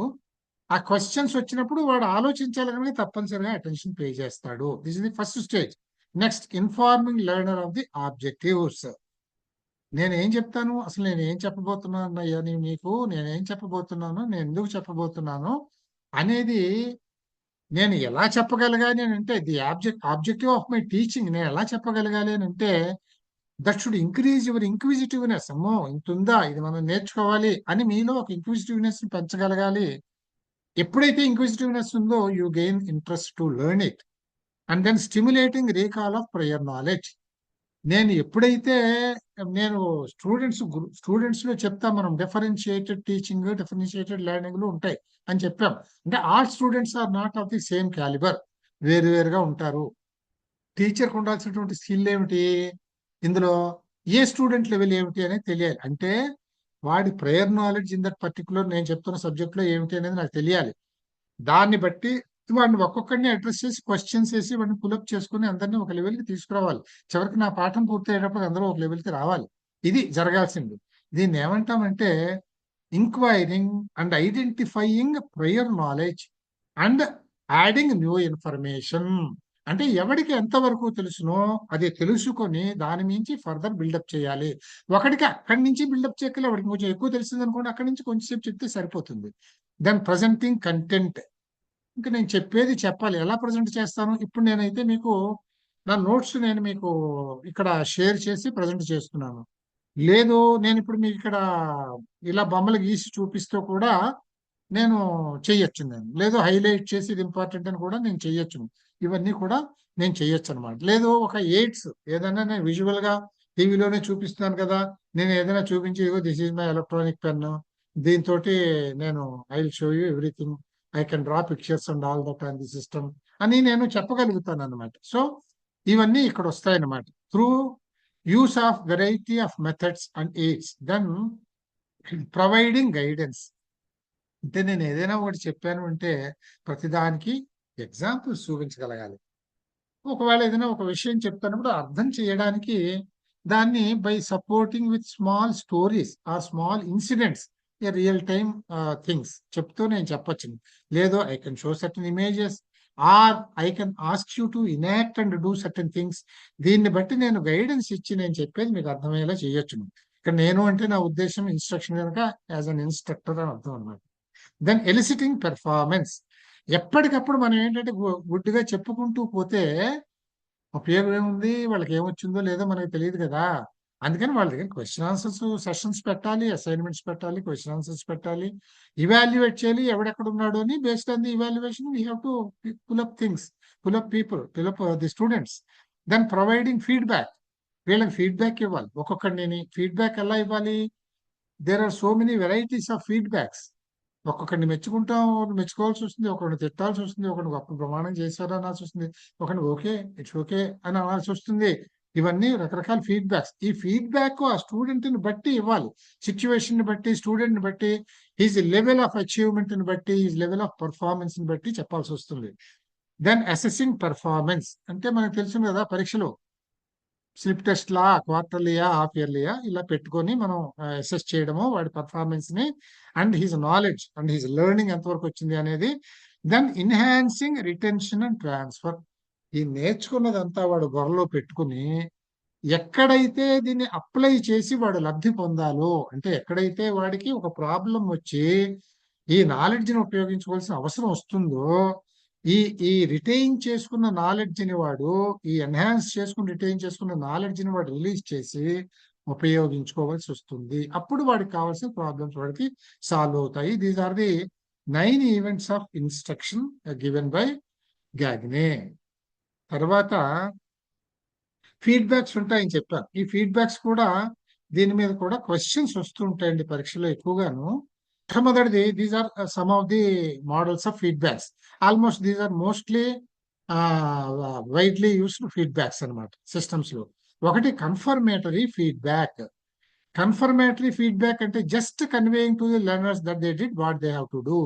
ఆ క్వశ్చన్స్ వచ్చినప్పుడు వాడు ఆలోచించాలి కనుక తప్పనిసరిగా అటెన్షన్ పే చేస్తాడు. This is the first stage. Next, informing learner of the objectives. నేనేం చెప్తాను, అసలు నేనేం చెప్పబోతున్నాను అన్నయ్య, మీకు నేనేం చెప్పబోతున్నాను, నేను ఎందుకు చెప్పబోతున్నాను అనేది నేను ఎలా చెప్పగలగాలి అని అంటే, the objective of my teaching నేను ఎలా చెప్పగలగాలి అని అంటే, that should increase your inquisitiveness. అమ్మో ఇంత ఉందా, ఇది మనం నేర్చుకోవాలి అని మీలో ఒక ఇంక్విజిటివ్నెస్ పెంచగలగాలి. ఎప్పుడైతే ఇంక్విజిటివ్నెస్ ఉందో, you gain interest to learn it. And then stimulating recall of prior knowledge. నేను ఎప్పుడైతే నేను స్టూడెంట్స్ లో చెప్తా, మనం డిఫరెన్షియేటెడ్ టీచింగ్, డిఫరెన్షియేటెడ్ లెర్నింగ్ ఉంటాయి అని చెప్పాం. అంటే all students are not of the same calibre. వేరువేరుగా ఉంటారు. టీచర్కి ఉండాల్సినటువంటి స్కిల్ ఏమిటి ఇందులో, ఏ స్టూడెంట్ లెవెల్ ఏమిటి అనేది తెలియాలి. అంటే వాడి prior knowledge in that particular నేను చెప్తున్న సబ్జెక్ట్ లో ఏమిటి అనేది నాకు తెలియాలి. దాన్ని బట్టి వాడిని ఒక్కొక్కడిని అడ్రస్ చేసి క్వశ్చన్స్ వేసి వాడిని పులప్ చేసుకుని అందరినీ ఒక లెవెల్కి తీసుకురావాలి. చివరికి నా పాఠం పూర్తయ్యేటప్పుడు అందరూ ఒక లెవెల్కి రావాలి. ఇది జరగాల్సింది. దీన్ని ఏమంటామంటే inquiring and identifying prior knowledge and adding new information. అంటే ఎవడికి ఎంతవరకు తెలుసునో అది తెలుసుకొని దాని మించి ఫర్దర్ బిల్డప్ చేయాలి. ఒకడికి అక్కడి నుంచి బిల్డప్ చేయగల వాడికి కొంచెం ఎక్కువ తెలిసింది అనుకోండి, అక్కడి నుంచి కొంచెంసేపు చెప్తే సరిపోతుంది. Then presenting content. ఇంకా నేను చెప్పేది చెప్పాలి, ఎలా ప్రజెంట్ చేస్తాను. ఇప్పుడు నేనైతే మీకు నా నోట్స్ నేను మీకు ఇక్కడ షేర్ చేసి ప్రజెంట్ చేస్తున్నాను. లేదు నేను ఇప్పుడు మీకు ఇక్కడ ఇలా బొమ్మలు గీసి చూపిస్తూ కూడా నేను చెయ్యొచ్చు. నేను లేదు హైలైట్ చేసి ఇది ఇంపార్టెంట్ అని కూడా నేను చెయ్యొచ్చు. ఇవన్నీ కూడా నేను చెయ్యొచ్చు అనమాట. లేదు ఒక ఎయిడ్స్ ఏదైనా నేను విజువల్ గా టీవీలోనే చూపిస్తున్నాను కదా, నేను ఏదైనా చూపించి ఇగో this is my electronic pen, దీంతో నేను I will show you everything, I can draw pictures and all that on the system అని నేను చెప్పగలుగుతాను అనమాట. సో ఇవన్నీ ఇక్కడ వస్తాయన్నమాట through use of variety of methods and aids. Then providing guidance. అంటే నేను ఏదైనా ఒకటి చెప్పాను అంటే ప్రతిదానికి ఎగ్జాంపుల్స్ చూపించగలగాలి. ఒకవేళ ఏదైనా ఒక విషయం చెప్తానప్పుడు అర్థం చేయడానికి దాన్ని by supporting with small stories or small incidents, a real time things చెప్తూ నేను చెప్పొచ్చు. లేదు I can show certain images or I can ask you to enact and do certain things. దీన్ని బట్టి నేను గైడెన్స్ ఇచ్చి నేను చెప్పేది మీకు అర్థమయ్యేలా చేయొచ్చు. ఇక్కడ నేను అంటే నా ఉద్దేశం ఇన్స్ట్రక్షన్ కనుక యాజ్ అన్ ఇన్స్ట్రక్టర్ అని అర్థం అన్నమాట. Then eliciting performance. ఎప్పటికప్పుడు మనం ఏంటంటే గుడ్డిగా చెప్పుకుంటూ పోతే ఉపయోగం ఏముంది, వాళ్ళకి ఏమొచ్చిందో లేదో మనకు తెలియదు కదా. అందుకని వాళ్ళ దగ్గర క్వశ్చన్ ఆన్సర్స్ సెషన్స్ పెట్టాలి, అసైన్మెంట్స్ పెట్టాలి, క్వశ్చన్ ఆన్సర్స్ పెట్టాలి, ఇవాల్యుయేట్ చేయాలి ఎవడెక్కడ ఉన్నాడు అని. Based on the evaluation we have to pull up things, pull up people, pull up the students. Then providing feedback. వీళ్ళకి ఫీడ్బ్యాక్ ఇవ్వాలి. ఒక్కొక్కడిని ఫీడ్బ్యాక్ ఎలా ఇవ్వాలి? There are so many varieties of feedbacks. ఒక్కొక్కడిని మెచ్చుకుంటాం, మెచ్చుకోవాల్సి వస్తుంది, ఒకరిని తిట్టాల్సి వస్తుంది, ఒకరిని గొప్ప ప్రమాణం చేశారు అనాల్సి వస్తుంది, ఒకరిని ఓకే ఇట్స్ ఓకే అని అనాల్సి వస్తుంది. ఇవన్నీ రకరకాల ఫీడ్బ్యాక్స్. ఈ ఫీడ్బ్యాక్ ఆ స్టూడెంట్ ని బట్టి ఇవ్వాలి, సిచ్యువేషన్ ని బట్టి, స్టూడెంట్ ని బట్టి, హిజ్ లెవెల్ ఆఫ్ అచీవ్మెంట్ ని బట్టి, హిజ్ లెవెల్ ఆఫ్ పర్ఫార్మెన్స్ ని బట్టి చెప్పాల్సి వస్తుంది. Then assessing performance. అంటే మనకు తెలుసు కదా పరీక్షలో స్లిప్ టెస్ట్ లా, క్వార్టర్లీయా, హాఫ్ ఇయర్లీయా ఇలా పెట్టుకొని మనం అసెస్ చేయడము వాడి పర్ఫార్మెన్స్ ని and his knowledge and his learning ఎంతవరకు వచ్చింది అనేది. Then enhancing retention and transfer. ఈ నేర్చుకున్నదంతా వాడు గొర్రలో పెట్టుకుని ఎక్కడైతే దీన్ని అప్లై చేసి వాడు లబ్ధి పొందాలో, అంటే ఎక్కడైతే వాడికి ఒక ప్రాబ్లం వచ్చి ఈ నాలెడ్జ్ని ఉపయోగించుకోవాల్సిన అవసరం వస్తుందో, ఈ ఈ రిటైన్ చేసుకున్న నాలెడ్జ్ని వాడు, ఈ ఎన్హాన్స్ చేసుకుని రిటైన్ చేసుకున్న నాలెడ్జ్ని వాడు రిలీజ్ చేసి ఉపయోగించుకోవాల్సి వస్తుంది. అప్పుడు వాడికి కావాల్సిన ప్రాబ్లమ్స్ వాడికి సాల్వ్ అవుతాయి. These are the 9 events of instruction given by Gagne. తర్వాత ఫీడ్బ్యాక్స్ ఉంటాయని చెప్పాను. ఈ ఫీడ్బ్యాక్స్ కూడా దీని మీద కూడా క్వశ్చన్స్ వస్తూ ఉంటాయండి పరీక్షలో ఎక్కువగాను. మొట్టమొదటిది, these are some of the models of feedbacks. Almost these are mostly widely used feedbacks అనమాట సిస్టమ్స్ లో. ఒకటి కన్ఫర్మేటరీ ఫీడ్బ్యాక్. కన్ఫర్మేటరీ ఫీడ్బ్యాక్ అంటే just conveying to the learners that they did what they have to do.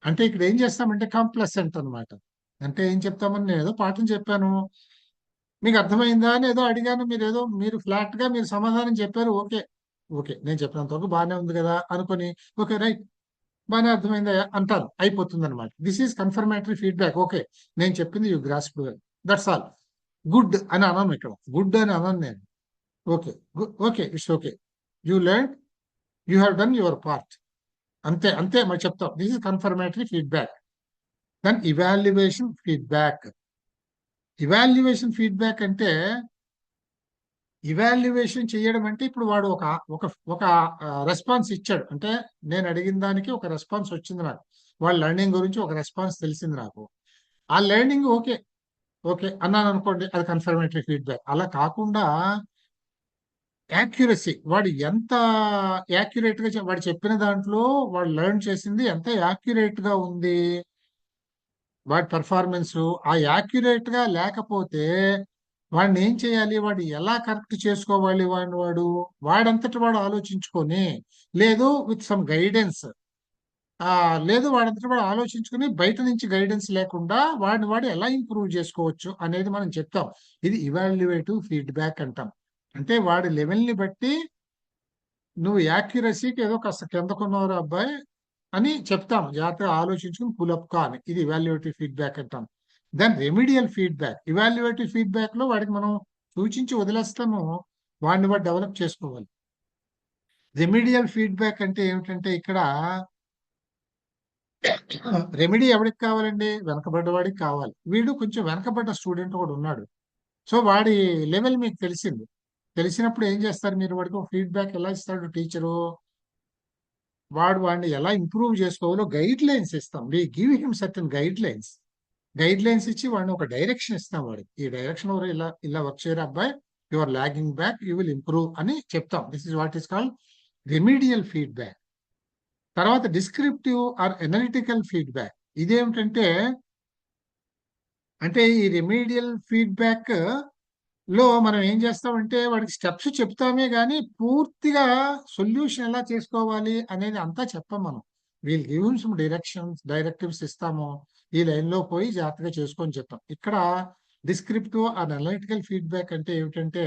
అంటే ఇక్కడ ఏం చేస్తామంటే complacent అనమాట. అంటే ఏం చెప్తామని, నేను ఏదో పాఠం చెప్పాను, మీకు అర్థమైందా అని ఏదో అడిగాను, మీరు ఫ్లాట్ గా మీరు సమాధానం చెప్పారు, ఓకే ఓకే నేను చెప్పినంత వరకు బాగానే ఉంది కదా అనుకొని ఓకే రైట్ బాగానే అర్థమైందా అంటారు, అయిపోతుంది అనమాట. This is confirmatory feedback. Okay నేను చెప్పింది you grasp well, that's all. Good అని అన్నాను, ఇక్కడ గుడ్ అని అన్నాను నేను. Okay okay it's okay, you learn, you have done your part, అంతే అంతే మరి చెప్తాం. This is confirmatory feedback. Then evaluation feedback. Evaluation feedback అంటే ఇవాల్యుయేషన్ చేయడం అంటే ఇప్పుడు వాడు ఒక ఒక ఒక రెస్పాన్స్ ఇచ్చాడు, అంటే నేను అడిగిన దానికి ఒక రెస్పాన్స్ వచ్చింది నాకు, వాళ్ళ లెర్నింగ్ గురించి ఒక రెస్పాన్స్ తెలిసింది నాకు. ఆ లెర్నింగ్ ఓకే ఓకే అన్నాను అనుకోండి, అది కన్ఫర్మేటరీ ఫీడ్బ్యాక్. అలా కాకుండా యాక్యురసీ, వాడు ఎంత యాక్యురేట్ గా వాడు చెప్పిన దాంట్లో వాడు లెర్న్ చేసింది ఎంత యాక్యురేట్ గా ఉంది, వాడి పెర్ఫార్మెన్స్ ఆ యాక్యురేట్ గా లేకపోతే వాడిని ఏం చేయాలి, వాడు ఎలా కరెక్ట్ చేసుకోవాలి, వాడంతటి వాడు ఆలోచించుకొని, లేదు విత్ సమ్ గైడెన్స్, లేదు వాడంతటి వాడు ఆలోచించుకుని బయట నుంచి గైడెన్స్ లేకుండా వాడు ఎలా ఇంప్రూవ్ చేసుకోవచ్చు అనేది మనం చెప్తాం. ఇది ఇవాల్యుయేటివ్ ఫీడ్బ్యాక్ అంటాం. అంటే వాడి లెవెల్ ని బట్టి నువ్వు యాక్యురసీకి ఏదో కాస్త కిందకున్నవారు అబ్బాయి అని చెప్తాం, జాగ్రత్తగా ఆలోచించుకుని పులప్ కా అని. ఇది ఇవాల్యుయేటివ్ ఫీడ్బ్యాక్ అంటాం. Then remedial feedback. Evaluative feedback లో వాడికి మనం సూచించి వదిలేస్తాము, వాడిని వాడు డెవలప్ చేసుకోవాలి. రెమిడియల్ ఫీడ్బ్యాక్ అంటే ఏమిటంటే ఇక్కడ రెమెడీ ఎవరికి కావాలండి, వెనకబడ్డవాడికి కావాలి. వీడు కొంచెం వెనకబడ్డ స్టూడెంట్ కూడా ఉన్నాడు. సో వాడి లెవెల్ మీకు తెలిసింది. తెలిసినప్పుడు ఏం చేస్తారు మీరు, వాడికి ఫీడ్బ్యాక్ ఎలా ఇస్తాడు టీచరు, వాడిని ఎలా ఇంప్రూవ్ చేసుకోవాలో గైడ్ లైన్స్ ఇస్తాం. We give him certain guidelines ఇచ్చి వాడిని ఒక డైరెక్షన్ ఇస్తాం. వాడికి ఈ డైరెక్షన్ ఇలా ఇలా వర్క్ చేయరు అబ్బాయి, you are lagging back, you will improve అని చెప్తాం. This is what is called remedial feedback. తర్వాత డిస్క్రిప్టివ్ ఆర్ ఎనలిటికల్ ఫీడ్బ్యాక్. ఇదేమిటంటే ఈ రెమిడియల్ ఫీడ్బ్యాక్ లో మనం ఏం చేస్తామంటే వాడికి స్టెప్స్ చెప్తామే కానీ పూర్తిగా సొల్యూషన్ ఎలా చేసుకోవాలి అనేది అంతా చెప్పం మనం. We'll give him some directives ఇస్తాము, ఈ లైన్ లో పోయి జాగ్రత్తగా చేసుకొని చెప్తాం. ఇక్కడ డిస్క్రిప్టివ్ ఆర్ అనలిటికల్ ఫీడ్బ్యాక్ అంటే ఏమిటంటే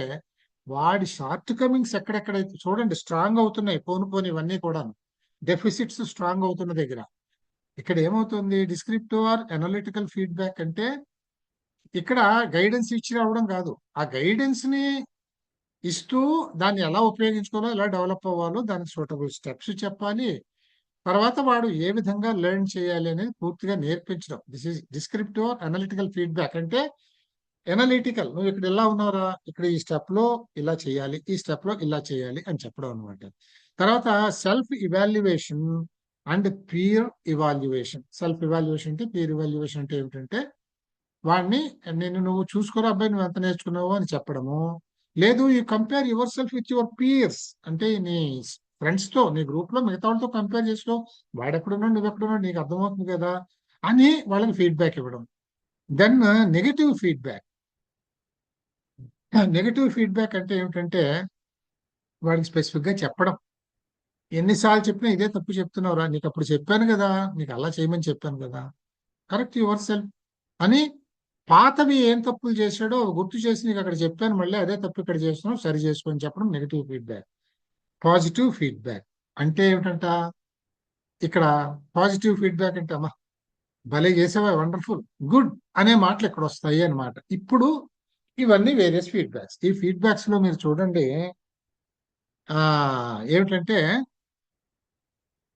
వాడి షార్ట్ కమింగ్స్ ఎక్కడెక్కడైతే చూడండి స్ట్రాంగ్ అవుతున్నాయి, పోను ఇవన్నీ కూడా డెఫిసిట్స్ స్ట్రాంగ్ అవుతున్న దగ్గర ఇక్కడ ఏమవుతుంది, డిస్క్రిప్టివ్ ఆర్ అనలిటికల్ ఫీడ్బ్యాక్ అంటే ఇక్కడ గైడెన్స్ ఇచ్చి రావడం కాదు, ఆ గైడెన్స్ ని ఇస్తూ దాన్ని ఎలా ఉపయోగించుకోవాలో, ఎలా డెవలప్ అవ్వాలో దానికి సూటబుల్ స్టెప్స్ చెప్పాలి. తర్వాత వాడు ఏ విధంగా లెర్న్ చేయాలి అనేది పూర్తిగా నేర్పించడం. This is descriptive analytical feedback. అంటే ఎనలిటికల్, నువ్వు ఇక్కడ ఎలా ఉన్నారా, ఇక్కడ ఈ స్టెప్ లో ఇలా చేయాలి, ఈ స్టెప్ లో ఇలా చేయాలి అని చెప్పడం అనమాట. తర్వాత self evaluation and peer evaluation. Self evaluation అంటే, పీర్ ఇవాల్యుయేషన్ అంటే ఏమిటంటే వాడిని నువ్వు చూసుకోరా అబ్బాయి నువ్వు ఎంత నేర్చుకున్నావు అని చెప్పడము. లేదు you compare your self with your peers, అంటే నీ ఫ్రెండ్స్ తో, నీ గ్రూప్ లో మిగతా వాళ్ళతో కంపేర్ చేసుకో, వాడెక్కడున్నాడు నువ్వెక్కడున్నాడు నీకు అర్థమవుతుంది కదా అని వాళ్ళకి ఫీడ్బ్యాక్ ఇవ్వడం. Then negative feedback. Negative feedback అంటే ఏమిటంటే వాడికి స్పెసిఫిక్ గా చెప్పడం. ఎన్నిసార్లు చెప్పినా ఇదే తప్పు చెప్తున్నావురా, నీకు అప్పుడు చెప్పాను కదా, నీకు అలా చేయమని చెప్పాను కదా, కరెక్ట్ యువర్ సెల్ఫ్ అని పాతవి ఏం తప్పులు చేశాడో గుర్తు చేసి నీకు అక్కడ చెప్పాను, మళ్ళీ అదే తప్పు ఇక్కడ చేస్తున్నావు, సరి చేసుకొని చెప్పడం నెగిటివ్ ఫీడ్బ్యాక్. పాజిటివ్ ఫీడ్బ్యాక్ అంటే ఏమిటంట, ఇక్కడ పాజిటివ్ ఫీడ్బ్యాక్ అంటే అమ్మా భలే చేసావా, వండర్ఫుల్, గుడ్ అనే మాటలు ఇక్కడ వస్తాయి అన్నమాట. ఇప్పుడు ఇవన్నీ వేరియస్ ఫీడ్బ్యాక్స్. ఈ ఫీడ్బ్యాక్స్ లో మీరు చూడండి ఏమిటంటే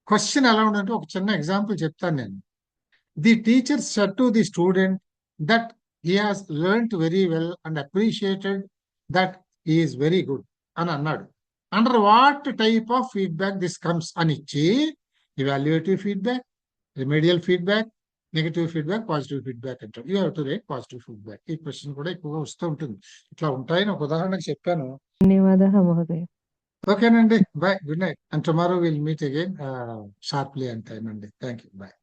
క్వశ్చన్ ఎలా ఉందంటే, ఒక చిన్న ఎగ్జాంపుల్ చెప్తాను నేను. The teacher said to the student that he has learnt very well and appreciated that he is very good అని అన్నాడు. Under what type of feedback this comes అని ఇచ్చి evaluative feedback, remedial feedback, negative feedback, positive feedback అంటారు. You have to write positive feedback. ఈ question కూడా ఎక్కువగా వస్తూ ఉంటుంది. ఇట్లా ఉంటాయని ఒక ఉదాహరణకు చెప్పాను. ధన్యవాదాలు మహోదయ. ఓకేనండి, bye, good night, and tomorrow will meet again sharply and time అండి. Thank you, bye.